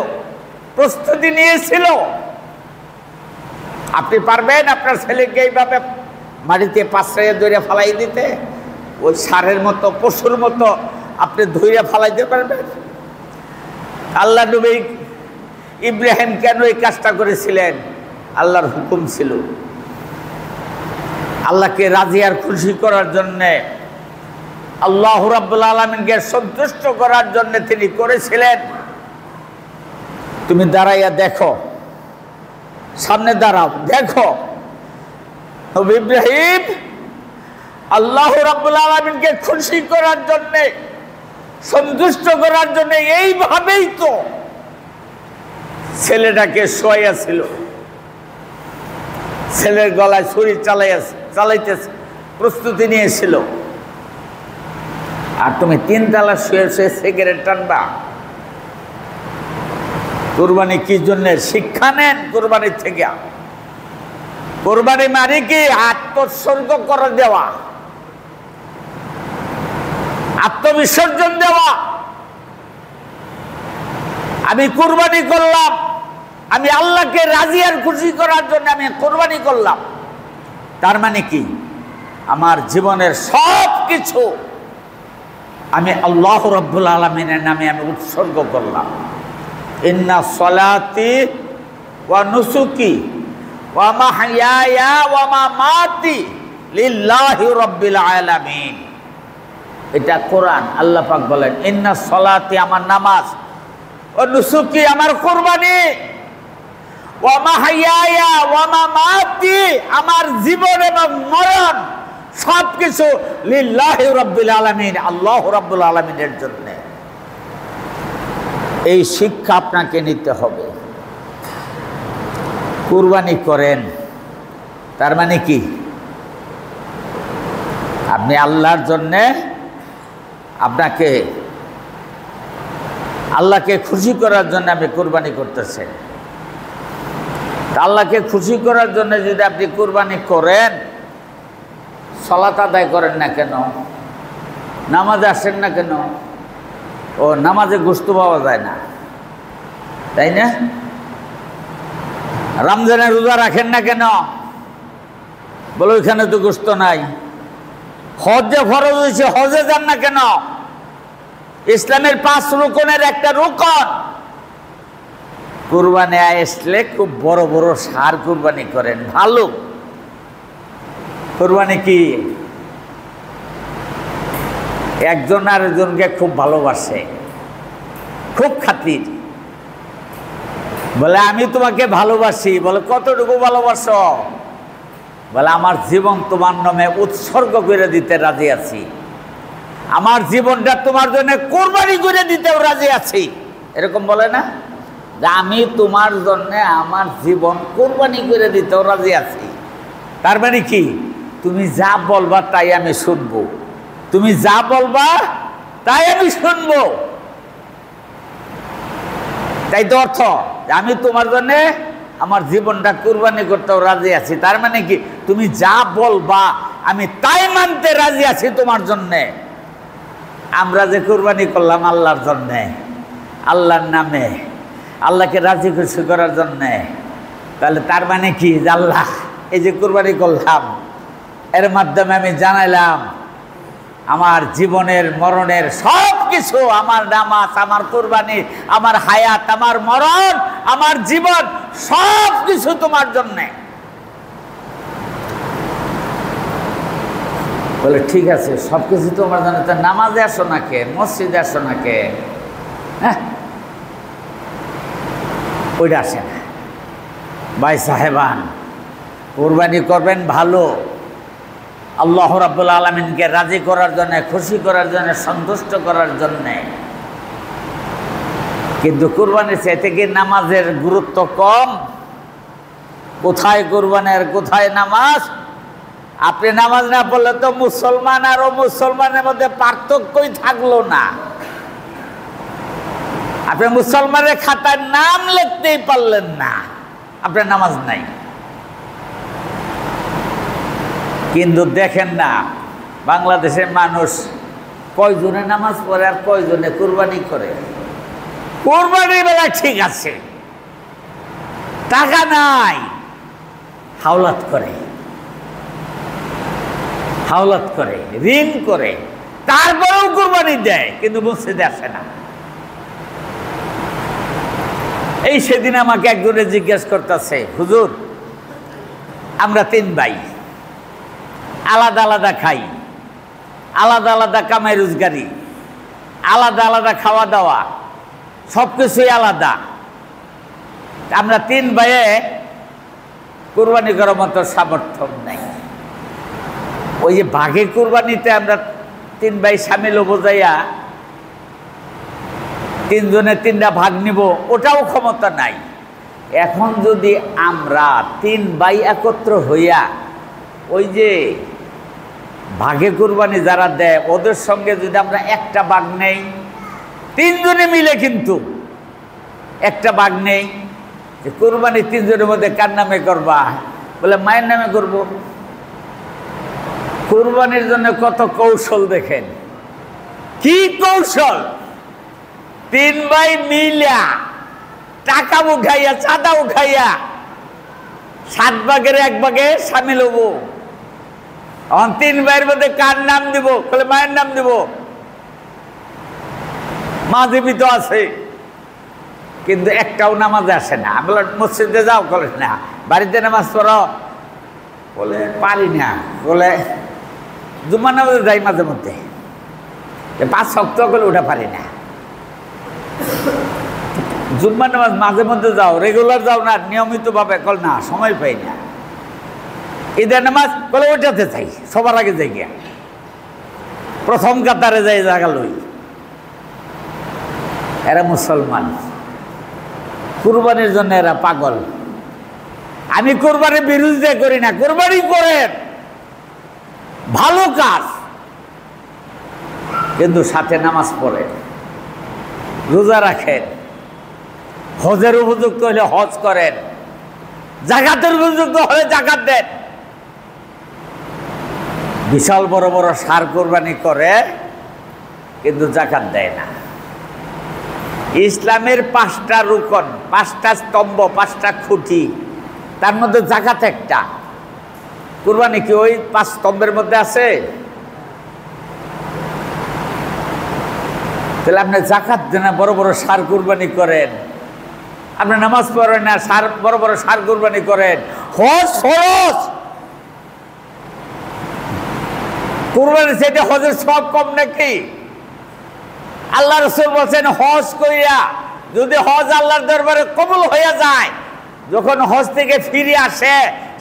প্রস্তুতি নিয়েছিল। আপনি পারবেন আপনার ছেলেকে এইভাবে মাটিতে পাঁচরাইয়া দইয়া ফালাই দিতে? ওই ষাঁড়ের মতো, পশুর মতো আপনি ধইরা ফালাইতে পারবেন? আল্লাহ নবী ইব্রাহিম কেন এই কাজটা করেছিলেন? আল্লাহর হুকুম ছিল, আল্লাহকে রাজি আর খুশি করার জন্যে, আল্লাহ রাব্বুল আলামিনকে সন্তুষ্ট করার জন্য তিনি করেছিলেন। তুমি দাঁড়াইয়া দেখো, সামনে দাঁড়াও, দেখো নবী ইব্রাহিম আল্লাহ রাব্বুল আলামিনকে খুশি করার জন্য, সন্তুষ্ট করার জন্য এইভাবেই তো ছেলেটাকে শোয়াইয়াছিল। ছেলের গলায় ছুরি চালাইতেছে, প্রস্তুতি নিয়েছিল। আর তুমি 3 তালা শুয়ে শুয়ে সিগারেট টানবা? কুরবানি কি জন্য? শিক্ষা নেন কুরবানির থেকে। কুরবানি মানে কি? আত্মোৎসর্গ করে দেওয়া, আত্মবিসর্জন দেওয়া। আমি কুরবানি করলাম, আমি আল্লাহকে রাজি আর খুশি করার জন্য আমি কুরবানি করলাম। তার মানে কি? আমার জীবনের সব কিছু আমি আল্লাহ রাব্বুল আলামিনের নামে আমি উৎসর্গ করলাম। ইন্না সলাতি ওয়া নুসুকি ওয়া মাহইয়ায়া ওয়া মামাতি লিল্লাহি রাব্বিল আলামিন। এটা কোরআন। আল্লাহ পাক বলেন ইন্না সলাতি আমার নামাজ, ওয়া নুসুকি আমার কুরবানি, ওয়া মাহইয়ায়া ওয়া মামাতি আমার জীবন এবং মরণ সবকিছু লিল্লাহি রাব্বিল আলামিন, আল্লাহ রাব্বুল আলামিনের জন্য। এই শিক্ষা আপনাকে নিতে হবে। কুরবানি করেন তার মানে কি? আপনি আল্লাহর জন্য, আপনাকে আল্লাহকে খুশি করার জন্য আপনি কুরবানি করতেছেন। আল্লাহকে খুশি করার জন্য যদি আপনি কুরবানি করেন, সালাত আদায় করেন না কেন? নামাজে আসেন না কেন? ও নামাজে গোশত পাওয়া যায় না, তাই না? রমজানের রোজা রাখেন না কেন? বলো ওইখানে তো গোশত নাই। হজে ফরজ হয়েছে, হজে যান না কেন? ইসলামের 5 রুকনের একটা রুকন। কুরবানি আসলে খুব বড় বড় ষাঁড় কুরবানি করেন, ভালো। কুরবানি কি? একজন আরেকজনকে খুব ভালোবাসে, খুব খাতির। বলে আমি তোমাকে ভালোবাসি। বলে কতটুকু ভালোবাসো? বলে আমার জীবন তোমার নামে উৎসর্গ করে দিতে রাজি আছি, আমার জীবনটা তোমার জন্য কুরবানি করে দিতেও রাজি আছি। এরকম বলে না যে আমি তোমার জন্য আমার জীবন কুরবানি করে দিতেও রাজি আছি। তার মানে কি? তুমি যা বলবা তাই আমি শুনবো, তুমি যা বলবা তাই আমি শুনবো। তাই তো অর্থ, আমি তোমার জন্য আমার জীবনটা কুরবানি করতেও রাজি আছি। তার মানে কি? তুমি যা বলবা আমি তাই মানতে রাজি আছি তোমার জন্যে। আমরা যে কুরবানি করলাম আল্লাহর জন্যে, আল্লাহর নামে, আল্লাহকে রাজি খুশি করার জন্যে, তাহলে তার মানে কি? যে আল্লাহ এই যে কুরবানি করলাম, এর মাধ্যমে আমি জানাইলাম আমার জীবনের মরণের সব কিছু, আমার নামাজ, আমার কুরবানি, আমার হায়াত, আমার মরণ, আমার জীবন সব কিছু তোমার জন্যে। বলে ঠিক আছে, সব কিছু তোমার জন্য। তো নামাজে আসো না কে? মসজিদে আসো না কে? হ্যাঁ, ওইটা আসে না। ভাই সাহেবান, কুরবানি করবেন ভালো, আল্লাহ রাব্বুল আলামিনকে রাজি করার জন্য, খুশি করার জন্য, সন্তুষ্ট করার জন্য। কিন্তু কুরবানির চাইতে কি নামাজের গুরুত্ব কম? কোথায় কুরবানি আর কোথায় নামাজ? আপনি নামাজ না পড়লে তো মুসলমান আর মুসলমানের মধ্যে পার্থক্যই থাকলো না। আপনি মুসলমানের খাতায় নাম লিখতেই পারলেন না, আপনার নামাজ নাই। কিন্তু দেখেন না, বাংলাদেশের মানুষ কয়জনে নামাজ পড়ে আর কয়জনে কুরবানি করে। কুরবানির বেলা ঠিক আছে, টাকা নাই, হাওলাত করে, হাওলাত করে, ঋণ করে, তারপরেও কুরবানি দেয়, কিন্তু মসজিদে আসে না। এই সেদিন আমাকে একজনে জিজ্ঞেস করতেছে, হুজুর আমরা 3 ভাই, আলাদা আলাদা খাই, আলাদা আলাদা কামাই রোজগারি, আলাদা আলাদা খাওয়া দাওয়া, সব কিছুই আলাদা। আমরা 3 ভাইয়ে কুরবানি করার মতো সামর্থ্য নেই। ওই যে ভাগে কুরবানিতে আমরা 3 ভাই সামিল হবো, যাইয়া 3 জনে 3টা ভাগ নিব, ওটাও ক্ষমতা নাই। এখন যদি আমরা 3 ভাই একত্র হইয়া ওই যে ভাগে কুরবানি যারা দেয় ওদের সঙ্গে যদি আমরা একটা ভাগ নেই, 3 জনে মিলে কিন্তু একটা ভাগ নেই, যে কুরবানি 3 জনের মধ্যে কার নামে করবা? বলে মায়ের নামে করব। কুরবানির জন্য কত কৌশল দেখেন, কি কৌশল! 3 ভাই মিলা টাকা উঠাইয়া, চাঁদা উঠাইয়া 7 ভাগের 1 ভাগে সামিল হব। এখন 3 ভাইয়ের মধ্যে কার নাম দিব? বলে মায়ের নাম দিব। মা জীবিত আছে, কিন্তু একটাও নামাজে আসে না। বলে মসজিদে যাও, বলে না। বাড়িতে নামাজ পড়ো? বলে পারি না। বলে জুম্মা নামাজে যাই মাঝে মধ্যে, 5 সপ্তাহ করে ওটা পারি না। জুম্মা নামাজ মাঝে মধ্যে যাও, রেগুলার যাও না, নিয়মিত ভাবে? কল না, সময় পাই না। ঈদের নামাজ? বলে ওইটাতে চাই, সবার আগে যাই গিয়া, প্রথম কাতারে যাই, জায়গা লই। এরা মুসলমান, কুরবানির জন্য এরা পাগল। আমি কুরবানির বিরুদ্ধে করি না, কুরবানি করেন, ভালো কাজ, কিন্তু সাথে নামাজ পড়েন, রোজা রাখেন, হজের উপযুক্ত হলে হজ করেন, জাকাতের উপযুক্ত হলে জাকাত দেন। বিশাল বড় বড় ষাঁড় কোরবানি করে, কিন্তু জাকাত দেয় না। ইসলামের 5টা রুকন, 5টা স্তম্ভ, 5টা খুঁটি, তার মধ্যে জাকাত একটা। কুরবানি কি ওই 5 স্তম্ভের মধ্যে আছে? তাহলে আপনি জাকাত দেন, বড় বড় ষাঁড় কুরবানি করেন, আপনি নামাজ পড়েন না, বড় বড় ষাঁড় কুরবানি করেন। হজ ফরজ, কুরবানি সেটা হজের সব কম নাকি? আল্লাহ রাসূল বলেন, হজ কইরা যদি হজ আল্লাহর দরবারে কবুল হয়ে যায়, যখন হজ থেকে ফিরে আসে,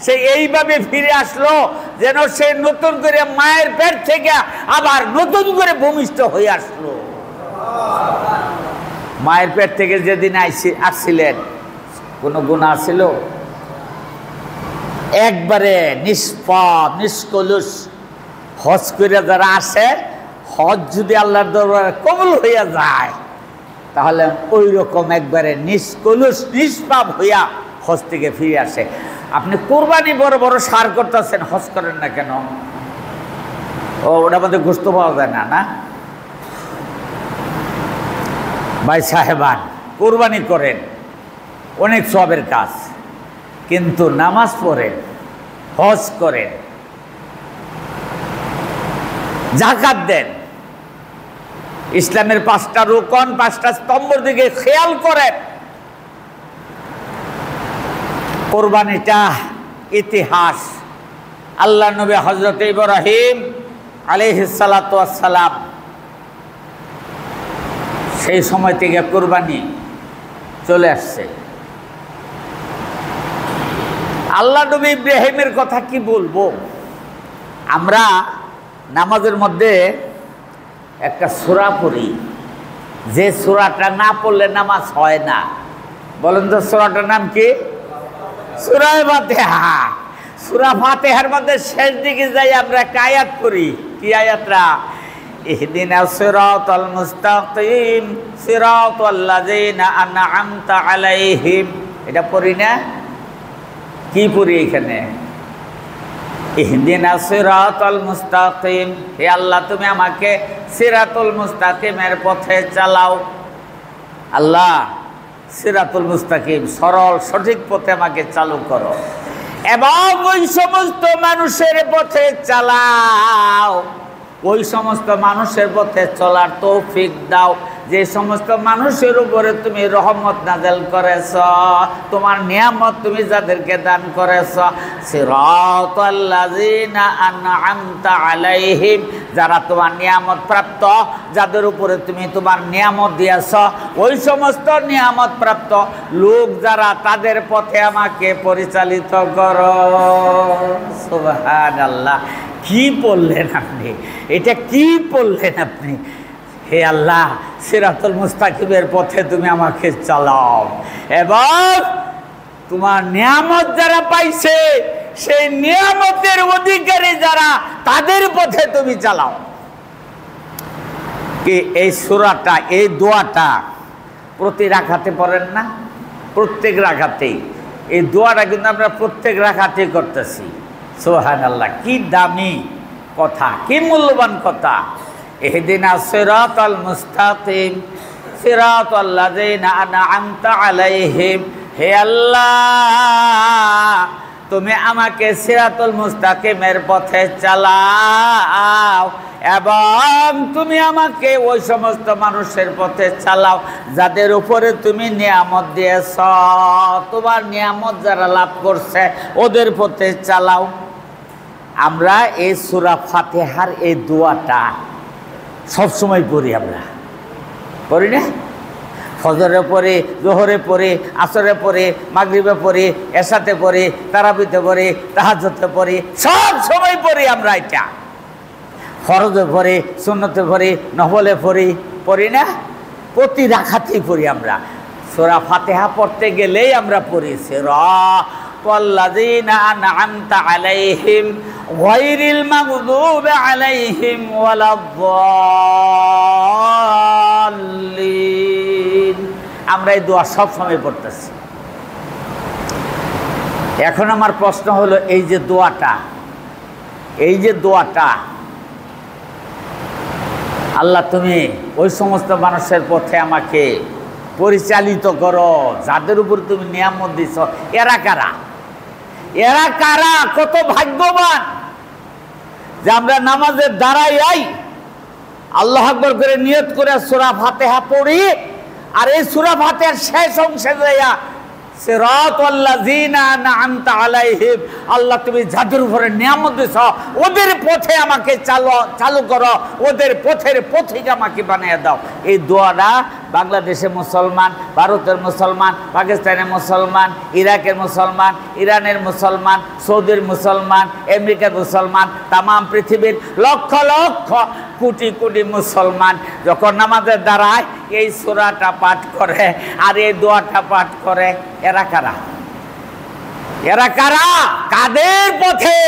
সে এইভাবে ফিরে আসলো যেন সে নতুন করে মায়ের পেট থেকে আবার নতুন করে ভূমিষ্ঠ হয়ে আসলো। মায়ের পেট থেকে যেদিন আসছিলেন, কোনো গুনাহ ছিল? একবারে নিষ্পাপ, নিষ্কলুষ হজ করে যারা আসে, হজ যদি আল্লাহর দরবারে কবুল হইয়া যায়, তাহলে ওই রকম একবারে নিষ্কলুষ, নিষ্পাপ হইয়া হজ থেকে ফিরে আসে। আপনি কুরবানি বড় বড় ষাঁড় করতেছেন, হজ করেন না কেন? ও ওটার মধ্যে গোশত পাওয়া যায় না? না ভাই সাহেবান, কুরবানি করেন, অনেক সওয়াবের কাজ, কিন্তু নামাজ পড়েন, হজ করেন, জাকাত দেন, ইসলামের 5টা রুকন, 5টা স্তম্ভের দিকে খেয়াল করেন। কুরবানিটা ইতিহাস। আল্লাহ নবী হযরত ইব্রাহিম আলাইহিস সালাতু ওয়াস সালাম, সেই সময় থেকে কুরবানি চলে আসছে। আল্লাহ নবী ইব্রাহিমের কথা কি বলবো? আমরা নামাজের মধ্যে একটা সূরা পড়ি, যে সূরাটা না পড়লে নামাজ হয় না। বলেন তো সূরাটার নাম কি? সূরা ফাতিহা। সূরা ফাতিহার মধ্যে শেষ দিকে যাই আমরা একটা আয়াত পড়ি। কি আয়াতটা? ইহদিনাস সিরাতাল মুস্তাকিম সিরাতাল লাযিনা আন'আমতা আলাইহিম। এটা পড়ি না? কি পড়ি এখানে? ইহদিনাস সিরাতাল মুস্তাকিম, হে আল্লাহ তুমি আমাকে সিরাতুল মুস্তাকিমের পথে চালাও। আল্লাহ সিরাতুল মুস্তাকিম, সরল সঠিক পথে আমাকে চালু করো এবং ওই সমস্ত মানুষের পথে চালাও, ওই সমস্ত মানুষের পথে চলার তৌফিক দাও যে সমস্ত মানুষের উপরে তুমি রহমত নাযিল করেছ, তোমার নিয়ামত তুমি যাদেরকে দান করেছ। সিরাতাল লাযিনা আন'আমতা আলাইহিম, যারা তোমার নিয়ামত প্রাপ্ত, যাদের উপরে তুমি তোমার নিয়ামত দিয়েছ, ওই সমস্ত নিয়ামত প্রাপ্ত লোক যারা, তাদের পথে আমাকে পরিচালিত করো। সুবহানাল্লাহ। কি বললেন আপনি? এটা কি বললেন আপনি? হে আল্লাহ সিরাতুল মুস্তাকিমের পথে তুমি আমাকে চালাও এবং তোমার নিয়ামত যারা পাইছে সেই নিয়ামতের অধিকারী যারা, তাদের পথে তুমি চালাও। কি এই সূরাটা, এই দোয়াটা প্রতি রাকাতে পড়েন না? প্রত্যেক রাকাতেই এই দোয়াটা কিন্তু আমরা প্রত্যেক রাকাতেই করতেছি। সুবহানাল্লাহ। কি দামি কথা, কি মূল্যবান কথা। ইহদিনাস সিরাতাল মুস্তাকিম সিরাতাল লাযিনা আন'আমতা আলাইহিম, হে আল্লাহ তুমি আমাকে সিরাতুল মুস্তাকিমের পথে চালাও এবং তুমি আমাকে ওই সমস্ত মানুষের পথে চালাও যাদের উপরে তুমি নিয়ামত দিয়েছ, তোমার নিয়ামত যারা লাভ করছে ওদের পথে চালাও। আমরা এই সূরা ফাতিহার এই দোয়াটা সবসময় পড়ি। আমরা পড়ি না? ফজরে পড়ি, জোহরে পড়ি, আসরে পড়ি, মাগরিবে পড়ি, এশাতে পড়ি, তারাবিতে পড়ি, তাহাজ্জুদে পড়ি, সব সময় পড়ি আমরা। এটা ফরজে পড়ি, সুন্নতে পড়ি, নফলে পড়ি, পড়ি না? প্রতি রাকাতেই পড়ি আমরা। সূরা ফাতিহা পড়তে গেলেই আমরা পড়ি সিরাতাল লাযিনা আন'আমতা আলাইহিম গায়রিল মাগদুবি আলাইহিম ওয়ালাদ-দাল্লিন। আমরা এই দোয়া সব সময় পড়তেছি। এখন আমার প্রশ্ন হলো, এই যে দোয়াটা, এই যে দোয়াটা, আল্লাহ তুমি ওই সমস্ত মানুষের পথে আমাকে পরিচালিত করো যাদের উপর তুমি নিয়ামত দিছ, এরা কারা? এরা কারা? কত ভাগ্যবান যে আমরা নামাজের দাঁড়াই আল্লাহু আকবার করে নিয়ত করে সূরা ফাতিহা পড়ি, আর এই সূরা ফাতিহার শেষ অংশে যাইয়া সিরাতাল লাযিনা আন'আমতা আলাইহিম, আল্লাহ তুমি যাদের উপরে নিয়ামত দিছ ওদের পথে আমাকে চালু করো, ওদের পথের পথিক আমাকে বানিয়ে দাও। এই দোয়াটা বাংলাদেশে মুসলমান, ভারতের মুসলমান, পাকিস্তানের মুসলমান, ইরাকের মুসলমান, ইরানের মুসলমান, সৌদির মুসলমান, আমেরিকার মুসলমান, তাম পৃথিবীর লক্ষ লক্ষ কোটি কোটি মুসলমান যখন নামাজের দ্বারায় এই সূরাটা পাঠ করে আর এই দোয়াটা পাঠ করে, এরা কারা? এরা কারা? কাদের পথে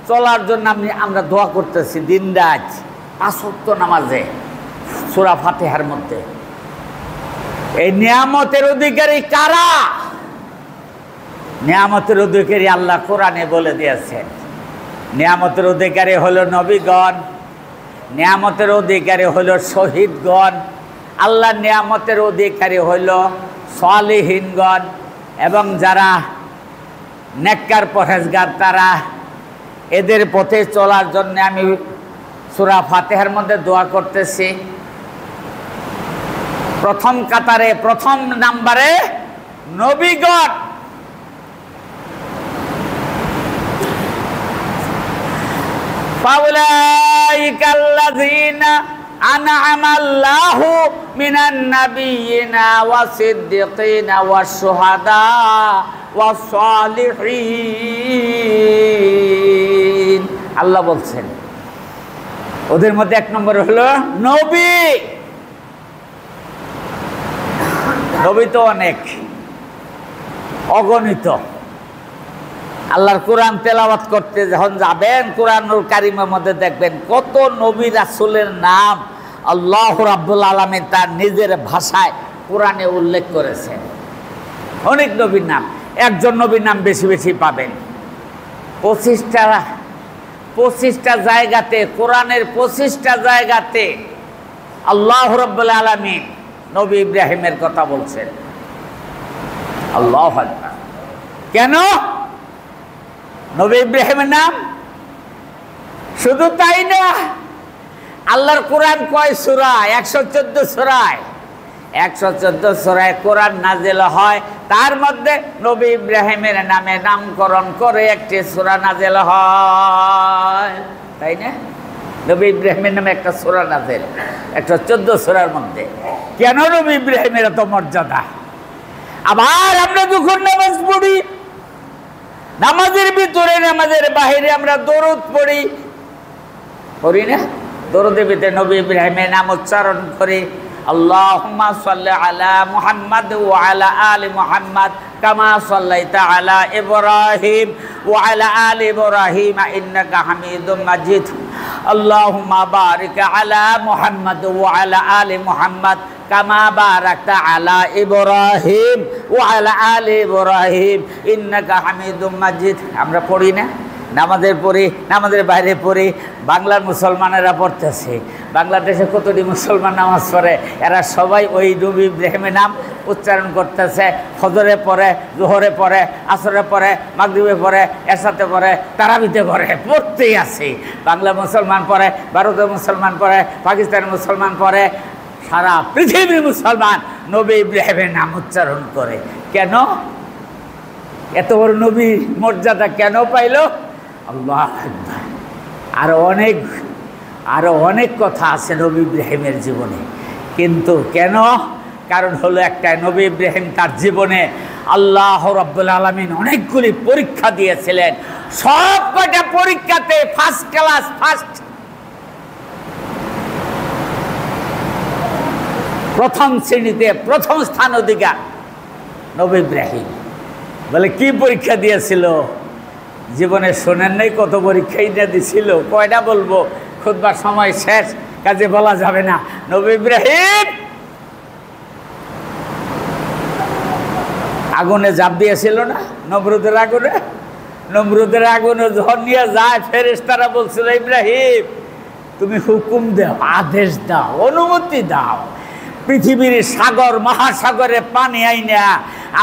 চলার জন্য আমরা দোয়া করতেছি দিন রাত 5 ওয়াক্ত নামাজে সূরা ফাতিহার মধ্যে? এই নিয়ামতের অধিকারী কারা? নিয়ামতের অধিকারী আল্লাহ কোরআনে বলে দিয়েছেন। নিয়ামতের অধিকারী হলো নবীগণ, নিয়ামতের অধিকারী হলো শহীদগণ, আল্লাহ নিয়ামতের অধিকারী হইল সালিহিনগণ এবং যারা নেককার পরহেজগার তারা। এদের পথে চলার জন্য আমি সূরা ফাতিহার মধ্যে দোয়া করতেছি। প্রথম কাতারে, প্রথম নাম্বারে নবীগণ। ফাউলাইকাল্লাযীনা আন'আমাল্লাহু মিনান নাবিয়্যিনা ওয়াস-সিদ্দীকিনা ওয়াশ-শুহাদা ওয়াস-সালিহিন আল্লাহ বলছেন। ওদের মধ্যে এক নম্বর হলো নবী। নবী তো অনেক, অগণিত। আল্লাহর কোরআন তেলাওয়াত করতে যখন যাবেন, কোরআনুল কারিমের মধ্যে দেখবেন কত নবী রাসূলের নাম আল্লাহ রাব্বুল আলামিন তার নিজের ভাষায় কোরআনে উল্লেখ করেছেন। অনেক নবীর নাম, একজন নবীর নাম বেশি বেশি পাবেন। 25টা জায়গাতে, কোরআনের 25টা জায়গাতে আল্লাহ রাব্বুল আলামিন নবী ইব্রাহিমের কথা বলছেন। আল্লাহু আকবার। কেন নবী ইব্রাহিমের নাম? শুধু তাই না, আল্লাহর কোরআন কয় সূরা? 114 সূরায়। 114 সূরায় কোরআন নাযিল হয়, তার মধ্যে নবী ইব্রাহিমের নামে নামকরণ করে একটি সূরা নাযিল হয়, তাই না? নবী ইব্রাহিমের নামে একটা সূরা নাযিল 114 সূরার মধ্যে। কেন নবী ইব্রাহিমের এত মর্যাদা? আবার আমরা যখন নামাজ পড়ি, নামাজের ভিতরে নামাজের বাহিরে আমরা দরুদ পড়ি না? দরুদের ভিতরে নবী ইব্রাহিমের নাম উচ্চারণ করি। আল্লাহুম্মা সাল্লি আলা মুহাম্মাদ ওয়া আলা আলি মুহাম্মাদ কামা সাল্লাইতা আলা ইব্রাহিম ওয়া আলা আলি ইব্রাহিম ইন্নাকা হামিদুম মাজিদ। আল্লাহুম্মা বারিক আলা মুহাম্মাদ ওয়া আলা আলি মুহাম্মাদ কামা বারাকতা আলা ইব্রাহিম ওয়া আলা আলি ইব্রাহিম ইন্নাকা হামিদুম মাজিদ। আমরা পড়ি না? নামাজের পড়ি, নামাজের বাইরে পড়ি। বাংলার মুসলমানেরা পড়তেছে, বাংলাদেশে কতটি মুসলমান নামাজ পড়ে, এরা সবাই ওই নবী ইব্রাহিমের নাম উচ্চারণ করতেছে। ফজরে পড়ে, জোহরে পড়ে, আসরে পড়ে, মাগরিবে পড়ে, এরশাতে পড়ে, তারাবিতে পড়ে, পড়তেই আছে। বাংলা মুসলমান পড়ে, ভারতের মুসলমান পড়ে, পাকিস্তানের মুসলমান পড়ে, সারা পৃথিবীর মুসলমান নবী ইব্রাহিমের নাম উচ্চারণ করে। কেন? এত বড় নবী মর্যাদা কেন পাইল? আল্লাহু আকবার। আরো অনেক কথা আছে নবী ইব্রাহিমের জীবনে, কিন্তু কেন? কারণ হলো একটা, নবী ইব্রাহিম তার জীবনে আল্লাহ রাব্বুল আলামিন অনেকগুলি পরীক্ষা দিয়েছিলেন। সব কয়টা পরীক্ষাতে ফার্স্ট ক্লাস, প্রথম শ্রেণীতে প্রথম স্থান অধিকার নবী ইব্রাহিম। বলে কি পরীক্ষা দিয়েছিল? জীবনে শোনেন নাই কত পরীক্ষাই না দিছিল? কয়টা বলবো? খুতবার সময় শেষ, কাজে বলা যাবে না। নবী ইব্রাহিম আগুনে ঝাঁপ দিয়েছিল না, নমরুদের আগুনে। নমরুদের আগুনে যখন নিয়ে যায়, ফেরেশতারা বলছিল ইব্রাহিম তুমি হুকুম দাও, আদেশ দাও, অনুমতি দাও, পৃথিবীর সাগর মহাসাগরে পানি আইনা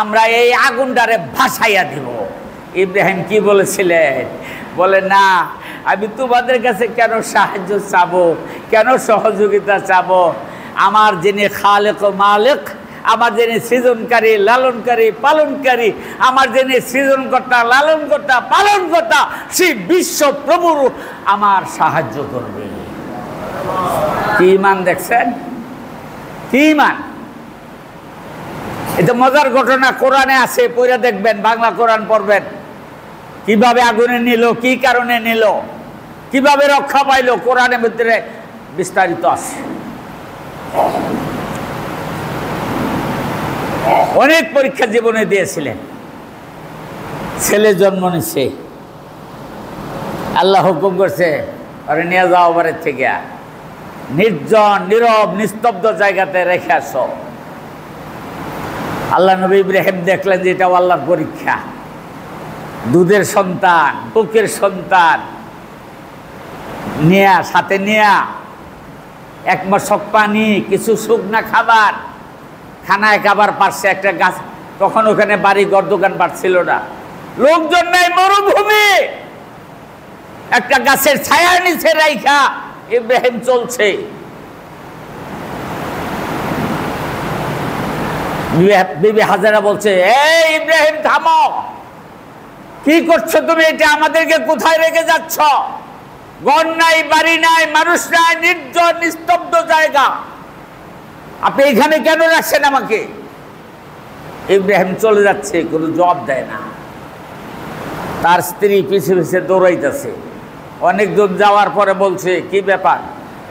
আমরা এই আগুনটারে ভাসাইয়া দিব। ইব্রাহিম কি বলেছিলেন? বলে না, আমি তোমাদের কাছে কেন সাহায্য চাবো, কেন সহযোগিতা চাবো? আমার যিনি খালেক ও মালিক, আমার যিনি সৃজনকারী, লালনকারী, পালনকারী, আমার যিনি সৃজনকর্তা, লালনকর্তা, পালনকর্তা, সেই বিশ্ব প্রভুর আমার সাহায্য করবে। কি ঈমান দেখছেন? কি ঈমান! এটা মজার ঘটনা, কোরআনে আছে, পড়ে দেখবেন, বাংলা কোরআন পড়বেন। কিভাবে আগুনে নিল, কি কারণে নিল, কিভাবে রক্ষা পাইল, কোরআনের ভিতরে বিস্তারিত আছে। অনেক পরীক্ষা জীবনে দিয়েছিলেন। ছেলে জন্ম নিছে, আল্লাহ হুকুম করছে আরে নিয়ে যাও বাড়ির থেকে, নির্জন নীরব নিস্তব্ধ জায়গাতে রেখে আসো। আল্লাহ নবী ইব্রাহিম দেখলেন যে এটাও আল্লাহর পরীক্ষা। দুধের সন্তান, বুকের সন্তান নিয়া, সাথে নিয়া এক মশক পানি, কিছু শুকনা খাবার, খানায় খাবার পারছে একটা গাছ। তখন ওখানে বাড়ি ঘর দোকান পাচ্ছিল না, লোকজন নাই, মরুভূমি। একটা গাছের ছায়ার নিচে রাইখা ইব্রাহিম চলছে। বিবি হাজারা বলছে, এই ইব্রাহিম থামো, কি করছো তুমি? এটা আমাদেরকে কোথায় রেখে যাচ্ছ? ঘর নাই, বাড়ি নাই, মানুষ নাই, নির্জন নিস্তব্ধ জায়গা, আপনি এখানে কেন রাখছেন আমাকে? ইব্রাহিম চলে যাচ্ছে, কোনো জবাব দেয় না। তার স্ত্রী পিছে পিছে দৌড়াইতেছে, অনেক দূর যাওয়ার পরে বলছে, কি ব্যাপার,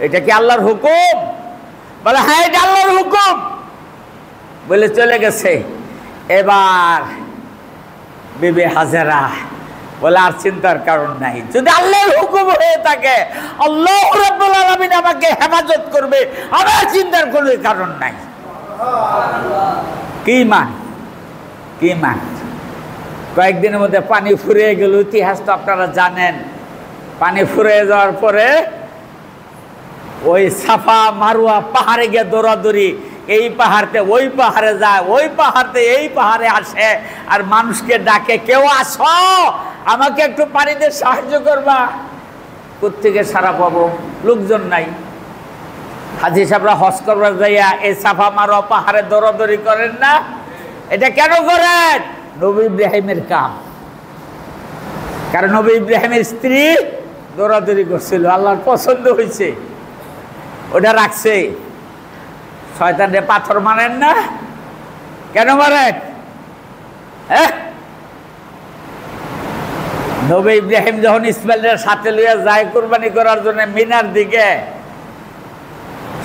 এটা কি আল্লাহর হুকুম? বলে হ্যাঁ, এটা আল্লাহর হুকুম বলে চলে গেছে। এবার বিবি হাজেরা বলে আর চিন্তার কারণ নাই, যদি আল্লাহর হুকুম হয়ে থাকে আল্লাহ রাব্বুল আলামিন আমাকে হেফাজত করবে, আমার চিন্তার কোনো কারণ নাই। কি মান, কি মান। কয়েকদিনের মধ্যে পানি ফুরিয়ে গেল, ইতিহাস তো আপনারা জানেন। পানি ফুরিয়ে যাওয়ার পরে ওই সাফা মারুয়া পাহাড়ে গিয়ে দৌড়াদৌড়ি, এই পাহাড়তে ওই পাহাড়ে যায়, ওই পাহাড়তে এই পাহাড়ে আসে, আর মানুষকে ডাকে, কেউ আসো আমাকে একটু পানিতে সাহায্য করবা। কোত্থেকে সারা পাবো, লোকজন নাই। হাজী সাহেবরা হজ করবার যাইয়া এই সাফা মারুয়া পাহাড়ে দৌড়াদৌড়ি করেন না? এটা কেন করেন? নবী ইব্রাহিমের কাম। কারণ নবী ইব্রাহিমের স্ত্রী দৌড়াদৌড়ি করছিল, আল্লাহর পছন্দ হয়েছে, ওটা রাখছে। শয়তানরে পাথর মারেন না, কেন মারেন? নবী ইব্রাহিম যখন ইসমাইলের সাথে লইয়া যায় কুরবানি করার জন্য মিনার দিকে,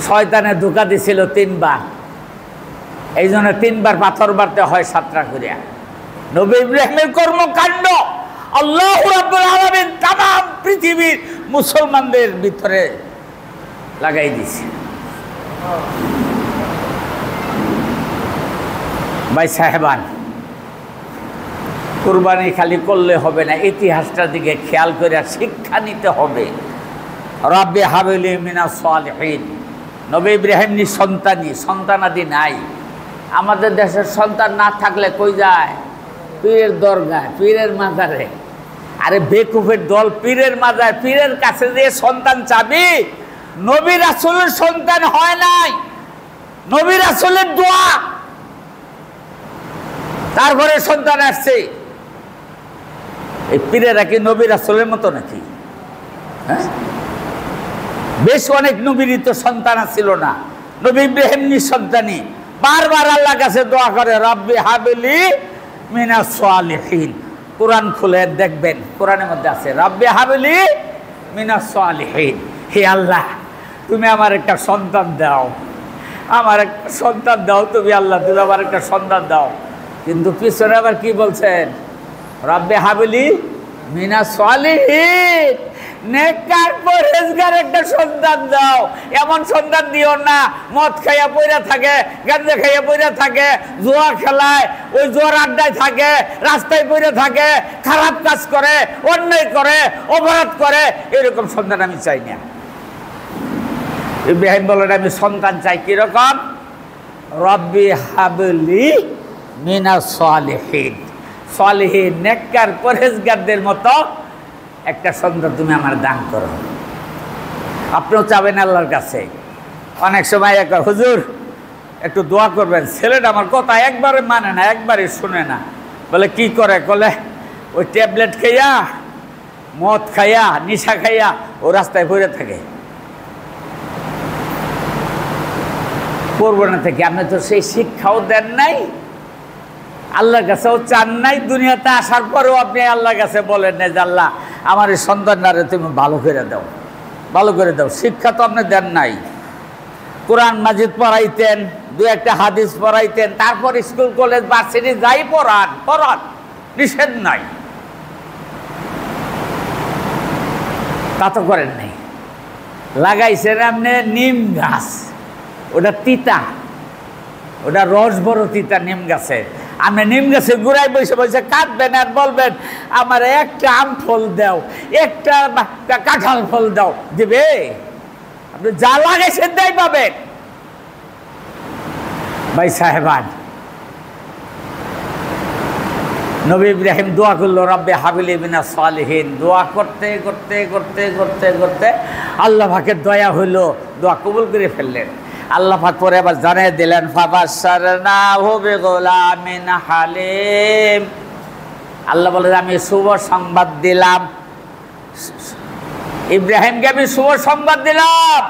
শয়তানে ধোঁকা দিছিল 3 বার। এই জন্য 3 বার পাথর মারতে হয় 7টা করিয়া। নবী ইব্রাহিমের কর্মকাণ্ড আল্লাহ রাব্বুল আলামিন তামাম পৃথিবীর মুসলমানদের ভিতরে লাগাই দিছে। ভাই সাহেবান, কুরবানি খালি করলে হবে না, ইতিহাসটার দিকে খেয়াল করে শিক্ষা নিতে হবে। রাব্বি হাবলি মিনাস সালিহিন। নবী ইব্রাহিম নিঃসন্তানী, সন্তানাদি নাই। আমাদের দেশের সন্তান না থাকলে কই যায়? পীরের দরগায়, পীরের মাজারে। আরে বেকুফের দল, পীরের মাজার, পীরের কাছে দিয়ে সন্তান চাবি? নবী রাসূলের সন্তান হয় নাই, নবী রাসূলের দোয়া, তারপরে সন্তান আসছে। এই পীরেরা কি নবী রাসূলের মতো নাকি? হ্যাঁ, বেশ অনেক নবীরই তো সন্তান ছিল না। নবী ইব্রাহিম নিঃসন্তানী, বারবার আল্লাহর কাছে দোয়া করে, রাব্বি হাবলি মিনাস সালিহিন। কোরআন খুলে দেখবেন, কোরআনের মধ্যে আছে রাব্বি হাবলি মিনাস সালিহিন। হে আল্লাহ, তুমি আমার একটা সন্তান দাও, আমার একটা সন্তান দাও, তুমি আল্লাহ, তুমি আমার একটা সন্তান দাও। কিন্তু পিছনে আবার কি বলছেন? রাব্বি হাবলি মিনাস সালিহিন, নেককার পরহেজগার একটা সন্তান দাও। এমন সন্তান দিও না মদ খাইয়া পইরা থাকে, গাঁজা খাইয়া পইরা থাকে, জুয়া খেলায়, ওই জোয়ার আড্ডায় থাকে, রাস্তায় পইরা থাকে, খারাপ কাজ করে, অন্যায় করে, অপরাধ করে, এরকম সন্তান আমি চাই না। ইব্রাহিম বলেন, আমি সন্তান চাই কিরকম? রাব্বি হাবলি মিনাস সালিহিন, সালিহিন নেককার পরহেজগারদের মতো একটা সন্তান তুমি আমার দান করো। আপনিও চাবেন আল্লাহর কাছে। অনেক সময় হুজুর একটু দোয়া করবেন, ছেলেটা আমার কথা একবারে মানে না, একবারে শুনে না। বলে কি করে? বলে ওই ট্যাবলেট খাইয়া, মদ খাইয়া, নিশা খাইয়া ও রাস্তায় পড়ে থাকে। করবো না থেকে আপনি তো সেই শিক্ষাও দেন নাই, আল্লাহর কাছেও চান নাই। দুনিয়াতে আসার পরেও আপনি আল্লাহর কাছে বলেন না যে আল্লাহ আমার এই সন্তানটারে তুমি ভালো করে দাও, ভালো করে দাও। শিক্ষা তো আপনি দেন নাই। কোরআন মাজিদ পড়াইতেন, 2-1টা হাদিস পড়াইতেন, তারপর স্কুল কলেজ ভার্সিটি যাই পড়ান, পড়ান, নিষেধ নাই, তা তো করেন নাই। লাগাইছেন আপনি নিম গাছ, ওটা তিতা, ওটা রস বড় তিতা নিম গাছে। আপনি নিম গাছে গুড়াই বসে বসে কাঁদবেন আর বলবেন আমার একটা আম ফল দাও, একটা কাঁঠাল ফল দাও, দিবে? আপনি যা লাগাইছেন তাই পাবেন। ভাই সাহেবান, নবী ইব্রাহিম দোয়া করলো রাব্বি হাবলি মিনাস সালিহিন। দোয়া করতে করতে করতে করতে করতে আল্লাহ পাকের দয়া হইলো, দোয়া কবুল করে ফেললেন। আল্লাহ পাক পরে আবার জানিয়ে দিলেন, ফাবাশশারনাহু বিগুলামিন হালিম। আল্লাহ বলে আমি শুভ সংবাদ দিলাম ইব্রাহিমকে, আমি শুভ সংবাদ দিলাম।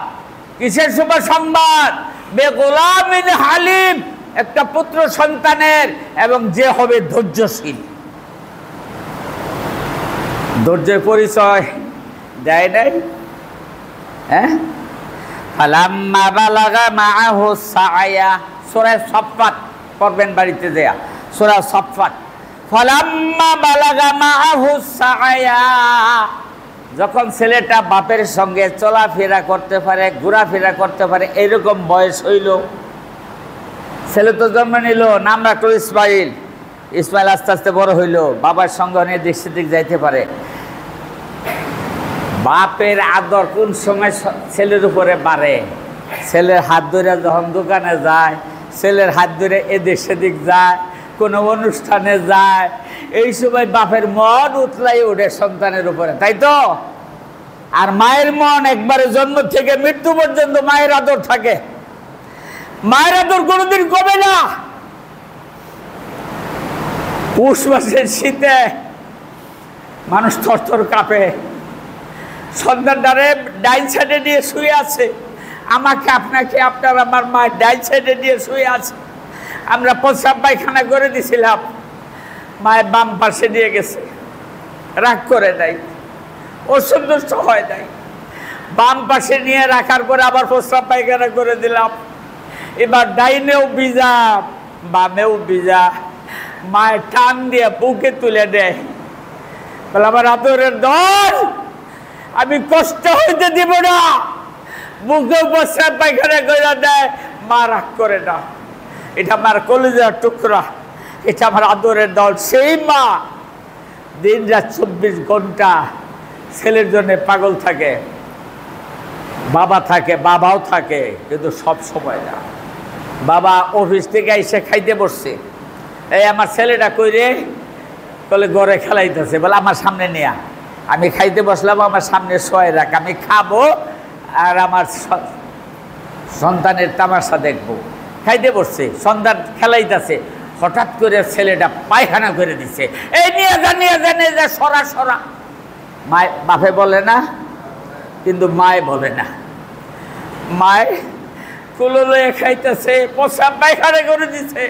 কিসের শুভ সংবাদ? বিগুলামিন হালিম, একটা পুত্র সন্তানের, এবং যে হবে ধৈর্যশীল। ধৈর্যের পরিচয় দেয় নাই? হ্যাঁ, ফালাম্মা বালাগা মাআহু সাআয়া, সূরা সাফফাত পড়বেন বাড়িতে দেয়া, সূরা সাফফাত। ফালাম্মা বালাগা মাআহু সাআয়া, যখন ছেলেটা বাপের সঙ্গে চলাফেরা করতে পারে, ঘোরাফেরা করতে পারে, এরকম বয়স হইল, ছেলে তো জন্ম নিল, নাম রাখলো ইসমাইল। ইসমাইল আস্তে আস্তে বড় হইল, বাবার সঙ্গে অনেক দিক সেদিক যাইতে পারে। বাপের আদর কোন সময় ছেলের উপরে বাড়ে? ছেলের হাত ধরে যখন দোকানে যায়, ছেলের হাত ধরে এদিক সেদিক যায়, কোনো অনুষ্ঠানে যায়, এই সময় বাপের মন উতলাই ওঠে সন্তানের উপরে, তাই তো? আর মায়ের মন একবারে জন্ম থেকে মৃত্যু পর্যন্ত মায়ের আদর থাকে। মায়ের আদর কোনোদিন কমে না। পৌষ মাসের শীতে মানুষ থরথর কাঁপে, সন্তানটারে ডাইন সাইডে নিয়ে শুয়ে আছে, আমাকে আপনাকে আপনার আমার মা ডাইন সাইডে নিয়ে শুয়ে আছে। আমরা প্রস্রাব পায়খানা করে দিছিলাম, মায়ের বাম পাশে নিয়ে গেছে, রাগ করে নাই, অসন্তুষ্ট হয় নাই। বাম পাশে নিয়ে রাখার পরে আবার প্রস্রাব পায়খানা করে দিলাম, এবার ডাইনেও ভিজা বামেও ভিজা, মায়ের টান দিয়ে বুকে তুলে দেয়, বলে আমার আদরের দল, আমি কষ্ট হইতে দিব না। বুকে প্রস্রাব পায়খানা করে দেয়, মা রাগ করে না। এটা আমার কলিজার টুকরা, এটা আমার আদরের দল। সেই মা দিন রাত 24 ঘন্টা ছেলের জন্য পাগল থাকে। বাবা থাকে, বাবাও থাকে, কিন্তু সব সময় না। বাবা অফিস থেকে এসে খাইতে বসছে, এই আমার ছেলেটা কই রে? বলে ঘরে খেলাইতেছে। বলে আমার সামনে নেয়া, আমি খাইতে বসলাম, আমার সামনে শোয় রাখ, আমি খাবো আর আমার সন্তানের তামাশা দেখবো। খাইতে বসছে, সন্তান খেলাইতেছে, হঠাৎ করে ছেলেটা পায়খানা করে দিচ্ছে, এই নিয়ে যা নিয়ে যা নিয়ে যা, সরা সরা। মায় বাপে বলে না, কিন্তু মায় বলে না। মায় কুলো লইয়া খাইতেছে, প্রস্রাব পায়খানা করে দিচ্ছে,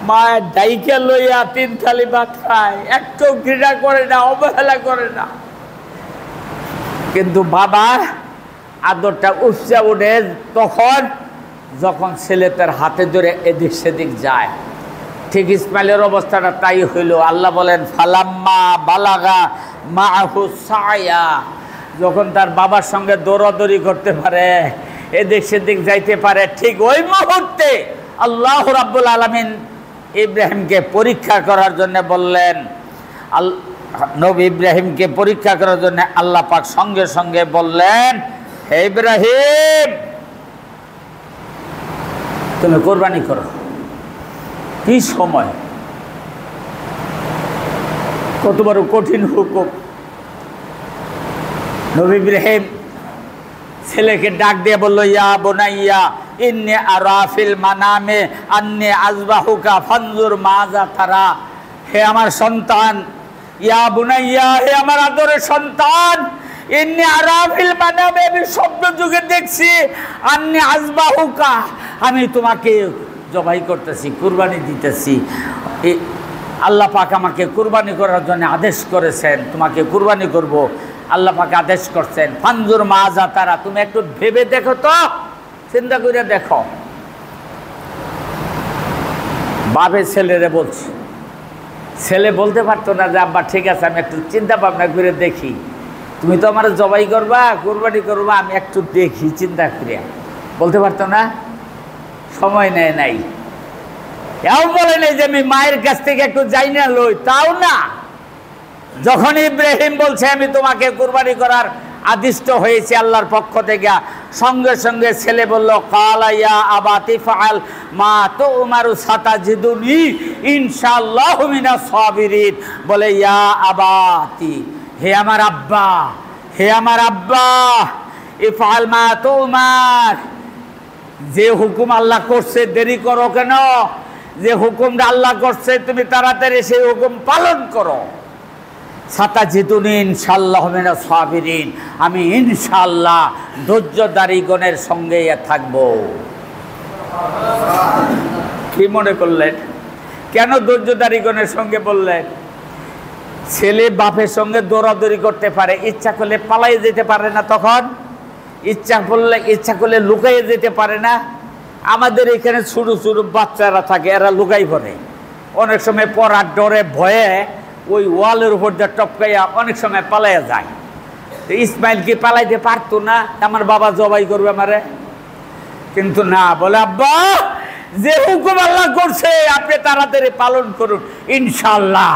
মায়ের ডাইকে লইয়া 3 থালি ভাত খায়, একটু ঘৃণা করে না, অবহেলা করে না। কিন্তু বাবা আদরটা উৎসা উঠে তখন যখন ছেলে তার হাতে ধরে এদিক সেদিক যায়। ঠিক ইসমাইলের অবস্থাটা তাই হইল। আল্লাহ বলেন ফালাম্মা বালাগা মাআহু সাআয়া, যখন তার বাবার সঙ্গে দৌড়াদৌড়ি করতে পারে, এদিক সেদিক যাইতে পারে, ঠিক ওই মুহূর্তে আল্লাহ রাব্বুল আলামিন ইব্রাহিমকে পরীক্ষা করার জন্য বললেন, নবী ইব্রাহিমকে পরীক্ষা করার জন্য আল্লাহ পাক সঙ্গে সঙ্গে বললেন, হে ইব্রাহিম তুমি কোরবানি করো। কি সময়, কত বড় কঠিন হুকুম। নবী ইব্রাহিম ছেলেকে ডাক দিয়ে বলল, ইয়া বুনাইয়া ইন্নী আরা ফিল মানামে আন্নী আযবাহুকা ফানজুর মাযা তারা। হে আমার সন্তান, ইয়া বুনাইয়া, হে আমার আদরের সন্তান, ইন্নী আরা ফিল মানামে, আমি স্বপ্ন যুগে দেখছি, আন্নী আযবাহুকা, আমি তোমাকে জবাই করতেছি, কুরবানি দিতেছি। আল্লাহ পাক আমাকে কুরবানি করার জন্য আদেশ করেছেন, তোমাকে কুরবানি করব, আল্লাহ পাক আদেশ করছেন। ফানজুর মাযা তারা, তুমি একটু ভেবে দেখো তো, চিন্তা করে দেখো। বাপে ছেলেরে বলছে, ছেলে বলতে পারতো না যে আব্বা ঠিক আছে আমি একটু চিন্তা ভাবনা করে দেখি, তুমি তো আমার জবাই করবা, কুরবানি করবা, আমি একটু দেখি চিন্তা করে, বলতে পারতো না? সময় নেয় নাই, এও বলে নেই যে আমি মায়ের কাছ থেকে একটু যাই না লই, তাও না। যখন ইব্রাহিম বলছে আমি তোমাকে কুরবানি করার আদিষ্ট হয়েছে আল্লাহর পক্ষ থেকে, সঙ্গে সঙ্গে ছেলে বলল, কালা ইয়া আবাতি ফাআল মা তুমারু সাতাজিদুনি ইনশাআল্লাহু মিনাস সাবিরিন। বলে ইয়া আবাতি, হে আমার আব্বা, হে আমার আব্বা, ইফআল মা তুমার, যে হুকুম আল্লাহ করছে দেরি করো কেন? যে হুকুমটা আল্লাহ করছে তুমি তাড়াতাড়ি সেই হুকুম পালন করো। সাতাজিদুনি ইনশাআল্লাহু মিনাস সাবিরিন, আমি ইনশাআল্লাহ ধৈর্যধারীগণের সঙ্গে থাকবো। কি মনে করলেন? কেন ধৈর্যধারীগণের সঙ্গে বললেন? ছেলে বাপের সঙ্গে দৌড়াদৌড়ি করতে পারে, ইচ্ছা করলে পালাই যেতে পারে না, তখন ইচ্ছা করলে লুকাইয়ে যেতে পারে না। আমাদের এখানে ছোটো ছোটো বাচ্চারা থাকে, এরা লুকাই পড়ে, অনেক সময় পড়ার ডরে ভয়ে ওই ওয়ালের উপর দিয়ে টপকাইয়া অনেক সময় পালাইয়া যায়। তো ইসমাইল কি পালাইতে পারতো না? আমার বাবা জবাই করবে আমারে, কিন্তু না, বলে আব্বা যে হুকুম আল্লাহ করছে আপনি তাড়াতাড়ি পালন করুন, ইনশাআল্লাহ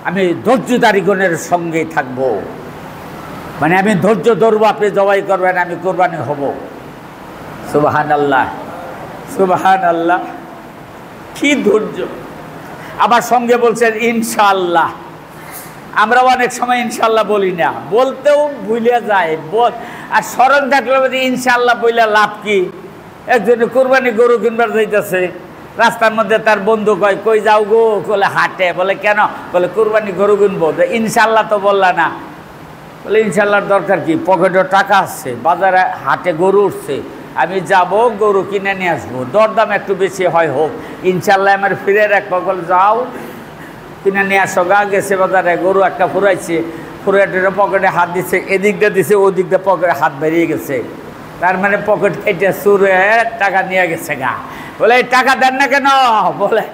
আমি ধৈর্যধারীগণের সঙ্গে থাকবো, মানে আমি ধৈর্য ধরবো, আপনি জবাই করবেন, আমি কোরবানি হব। সুবহানাল্লাহ, সুবহানাল্লাহ, কি ধৈর্য! আবার সঙ্গে বলছেন ইনশাআল্লাহ। আমরা অনেক সময় ইনশাআল্লাহ বলি না, বলতেও ভুলে যায়, আর স্মরণ থাকলে ইনশাআল্লাহ বইলে লাভ কি? একজনে কোরবানি গরু কিনবার যাইতেছে, রাস্তার মধ্যে তার বন্ধু কয় কই যাও গো? বলে হাটে। বলে কেন? বলে কোরবানি গরু কিনবো। ইনশাআল্লাহ তো বললা না। বলে ইনশাআল্লাহর দরকার কি? পকেটে টাকা আসছে, বাজারে হাটে গরু উঠছে, আমি যাব গরু কিনে নিয়ে আসবো, দরদাম একটু বেশি হয় হোক, ইনশাআল্লাহ আমার ফিরে রাখবো। বলে যাও কিনে নিয়ে আসো গা। গেছে বাজারে, গরু একটা ফুরাইছে, ফুরাইটের পকেটে হাত দিচ্ছে, এদিকটা দিছে ওদিকটা পকেটে হাত বেরিয়ে গেছে, তার মানে পকেট কেটে চুরে টাকা নিয়ে গেছে গা। বলে এই টাকা দেন না কেন? বলে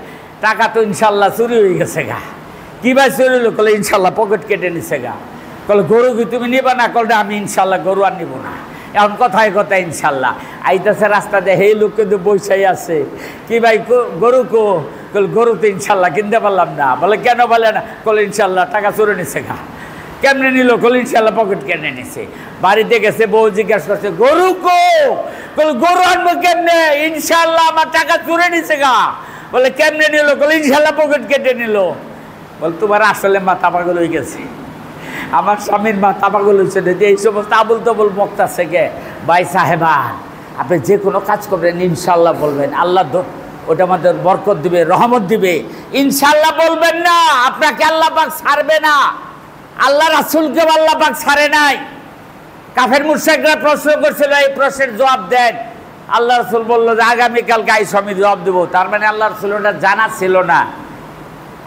টাকা তো ইনশাআল্লাহ চুরি হয়ে গেছে গা। কী ভাই চুরি হলো? বলে ইনশাআল্লাহ পকেট কেটে নিছে গা। বলে গরু কি তুমি নিবা না? বলে আমি ইনশাআল্লাহ গরু আর নিব না। এখন কথায় কথায় ইনশাআল্লাহ আইতেছে রাস্তা দিয়ে, সেই লোক কিন্তু বৈশাই আছে, কি ভাই গরু কো? বলে গরু তো ইনশাআল্লাহ কিনতে পারলাম না। বলে কেন? বলে না। বলে ইনশাআল্লাহ টাকা চুরে নিছে গা। কেমনে নিল? বলে ইনশাআল্লাহ পকেট কেটে নিছে। বাড়িতে গেছে, বউ জিজ্ঞাসা করছে গরু কো? বলে গরু আনবো কেমনে? ইনশাআল্লাহ আমার টাকা চুরে নিছে গা। বলে কেমনে নিল? বলে ইনশাআল্লাহ পকেট কেটে নিল। বলে তোমার আসলে মাথা পাগল হয়ে গেছে। আমার স্বামীর মাথা পাগল হয়েছে, এই সমস্ত আবুল তবুল বক্তা থেকে। ভাই সাহেবান, আপনি যে কোনো কাজ করবেন ইনশাআল্লাহ বলবেন, আল্লাহ ওটা আমাদের বরকত দিবে, রহমত দিবে। ইনশাআল্লাহ বলবেন না, আপনাকে আল্লাহ পাক ছাড়বে না। আল্লাহ রাসূলকে আল্লাহ পাক ছাড়ে নাই। কাফের মুশরিকরা প্রশ্ন করছিল, এই প্রশ্নের জবাব দেন। আল্লাহ রাসূল বললো যে আগামীকালকে আইসো আমি জবাব দেবো। তার মানে আল্লাহ রাসূল ওটা জানা ছিল না।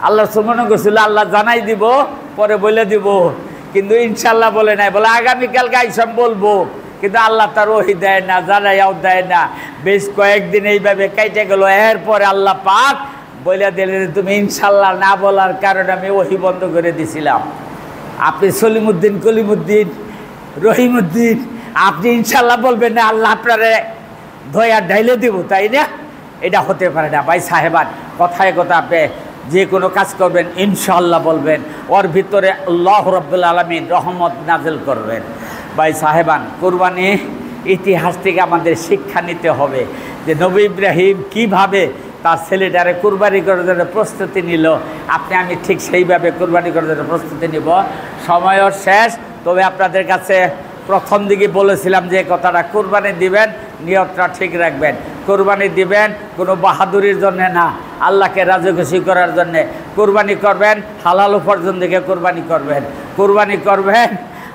আল্লাহ রাসূল মনে করছিল আল্লাহ জানাই দিব, পরে বলে দিব, কিন্তু ইনশাআল্লাহ বলে নাই। বলে আগামীকালকে আইসো বলবো, কিন্তু আল্লাহ তার ওহি দেয় না, জানাইয়াও দেয় না। বেশ কয়েকদিন এইভাবে কাইটে গেল। এরপরে আল্লাহ পাক বলে দিলেন তুমি ইনশাআল্লাহ না বলার কারণে আমি ওহি বন্ধ করে দিছিলাম। আপনি সলিমুদ্দিন, কলিমুদ্দিন, রহিমউদ্দিন, আপনি ইনশাআল্লাহ বলবেন না, আল্লাহ আপনারে ধয়া ঢাইলে দিব, তাই না? এটা হতে পারে না। ভাই সাহেবান, কথায় কথা আপনি যে কোনো কাজ করবেন ইনশাআল্লাহ বলবেন, ওর ভিতরে আল্লাহ রাব্বুল আলামিন রহমত নাযিল করবেন। ভাই সাহেবান, কুরবানি ইতিহাস থেকে আমাদের শিক্ষা নিতে হবে যে নবী ইব্রাহিম কীভাবে তার ছেলেটারে কুরবানি করার জন্য প্রস্তুতি নিল। আপনি আমি ঠিক সেইভাবে কুরবানি করার জন্য প্রস্তুতি নিব। সময়ও শেষ, তবে আপনাদের কাছে প্রথম দিকে বলেছিলাম যে কথাটা, কুরবানি দিবেন নিয়তটা ঠিক রাখবেন। কুরবানি দিবেন কোনো বাহাদুরির জন্যে না, আল্লাহকে রাজি খুশি করার জন্যে কুরবানি করবেন। হালাল উপার্জন দিকে কুরবানি করবেন। কুরবানি করবেন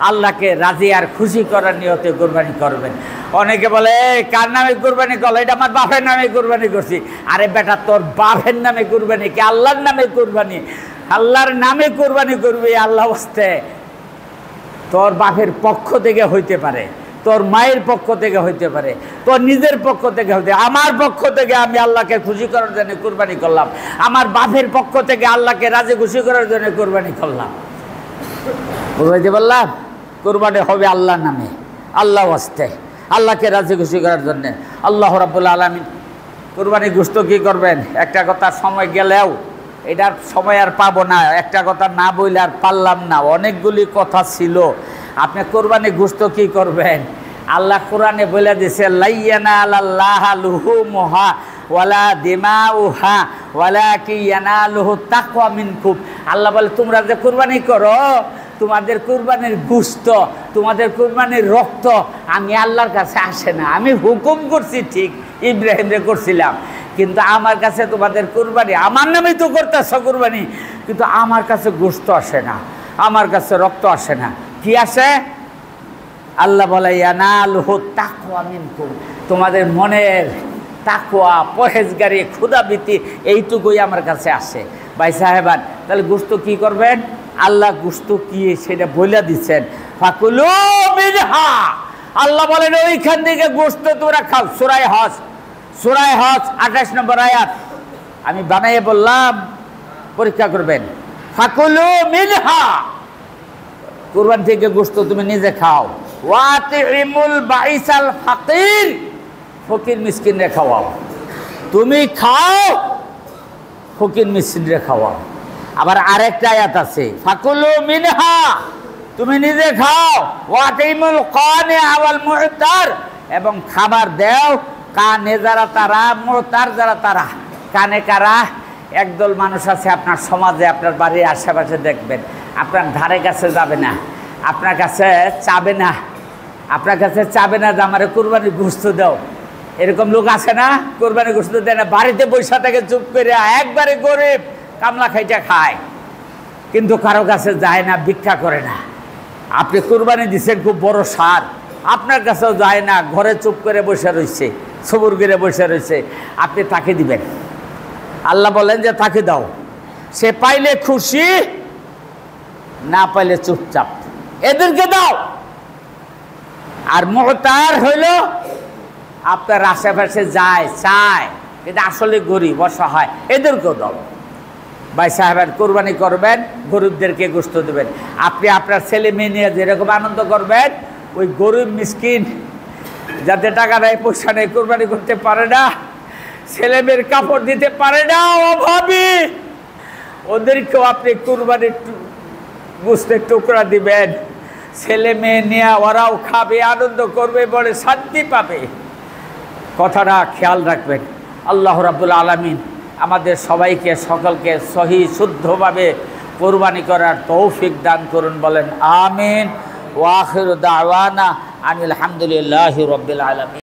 আল্লাহকে রাজি আর খুশি করার নিয়তে কুরবানি করবেন। অনেকে বলে কার নামে কুরবানি করলো? এটা আমার বাপের নামে কুরবানি করছি। আরে বেটা, তোর বাপের নামে কুরবানি কি আল্লাহর নামে কুরবানি? আল্লাহর নামে কুরবানি করবি, আল্লাহ হস্তে। তোর বাপের পক্ষ থেকে হইতে পারে, তোর মায়ের পক্ষ থেকে হইতে পারে, তোর নিজের পক্ষ থেকে হইতে, আমার পক্ষ থেকে আমি আল্লাহকে খুশি করার জন্য কুরবানি করলাম, আমার বাপের পক্ষ থেকে আল্লাহকে রাজি খুশি করার জন্য কুরবানি করলাম। বুঝাইতে পারলাম? কুরবানি হবে আল্লাহর নামে, আল্লাহ হস্তে, আল্লাহকে রাজি খুশি করার জন্যে। আল্লাহ রাব্বুল আলামিন কুরবানি গোশত কী করবেন? একটা কথা সময় গেলেও এটার সময় আর পাবো না, একটা কথা না বইলে আর পারলাম না, অনেকগুলি কথা ছিল। আপনি কুরবানি গোশত কী করবেন? আল্লাহ কোরআনে বলে দিয়েছে লাইয়ানালাল্লাহা লুহুমুহা ওয়ালা দিমাউহা ওয়ালাকি ইয়ানালুহু তাকওয়া মিনকুম। আল্লাহ বলে তোমরা যে কুরবানি করো, তোমাদের কুরবানির গোশত, তোমাদের কুরবানির রক্ত আমি আল্লাহর কাছে আসে না। আমি হুকুম করছি ঠিক, ইব্রাহিমরে করছিলাম, কিন্তু আমার কাছে তোমাদের কুরবানি, আমার নামেই তো করতেছ কুরবানি, কিন্তু আমার কাছে গোশত আসে না, আমার কাছে রক্ত আসে না। কি আসে? আল্লাহ বলে ইয়ানালুহু তাকওয়া মিনকুম, তোমাদের মনের তাকওয়া, পরহেজগারি, ক্ষুধাবৃত্তি, এইটুকুই আমার কাছে আসে। ভাই সাহেবান, তাহলে গোশত কী করবেন? আল্লাহ গোশত কি সেটা বলে দিচ্ছেন, ফাকুলু মিনহা, আল্লাহ বলেন ওইখান থেকে গোশত তোমরা খাও। সূরা হজ 28 নম্বর আয়াত আমি বানাইয়ে বললাম, পরীক্ষা করবেন। ফাকুলু মিনহা, কুরবান থেকে গোশত তুমি নিজে খাও। ওয়াতিমুল বাইসাল ফাকির, ফকির মিসকিনরে খাওয়াও। তুমি খাও, ফকির মিসকিনরে খাওয়াও। আবার আরেকটা আয়াত আছে, ফাকুলু মিনহা, তুমি নিজে খাও। ওয়াতিমুল কানি ওয়াল মুতার, এবং খাবার দাও কানে যারা তারা, মুতার যারা তারা। কানে কারা? একদল মানুষ আছে আপনার সমাজে, আপনার বাড়ির আশেপাশে দেখবেন, আপনার ধারে কাছে যাবে না, আপনার কাছে চাবে না, আপনার কাছে চাবে না যে আমার কুরবানির গোশত দাও। এরকম লোক আছে না? কুরবানির গোশত দেয় না, বাড়িতে বৈশা থেকে চুপ করে, একবারে গরিব, কামলা খাইটা খায়, কিন্তু কারো কাছে যায় না, ভিক্ষা করে না। আপনি কুরবানি দিচ্ছেন খুব বড় সার, আপনার কাছেও যায় না, ঘরে চুপ করে বসে রয়েছে, সবুর করে বসে রয়েছে, আপনি তাকে দিবেন। আল্লাহ বলেন যে তাকে দাও, সে পাইলে খুশি, না পাইলে চুপচাপ, এদেরকে দাও। আর মুতার হইল আপনার আশেপাশে যায়, চায়, কিন্তু আসলে গরিব অসহায়, এদেরকেও দাও। ভাই সাহেবের কোরবানি করবেন, গরিবদেরকে গোশত দেবেন। আপনি আপনার ছেলে মেয়ে নিয়ে যেরকম আনন্দ করবেন, ওই গরিব মিসকিন যাতে টাকা নেই, পয়সা নেই, কোরবানি করতে পারে না, ছেলে মেয়ের কাপড় দিতে পারে না, অভাবী, ওদেরকেও আপনি কোরবানির গোশতের টুকরা দিবেন। ছেলে মেয়ে নিয়ে ওরাও খাবে, আনন্দ করবে, বলে শান্তি পাবে। কথাটা খেয়াল রাখবেন। আল্লাহ রাব্বুল আলামিন আমাদের সবাইকে, সকলকে সহি শুদ্ধভাবে কোরবানি করার তৌফিক দান করুন, বলেন আমিন। ওয়া আখিরু দাওয়ানা আনিল হামদুলিল্লাহি রাব্বিল আলামিন।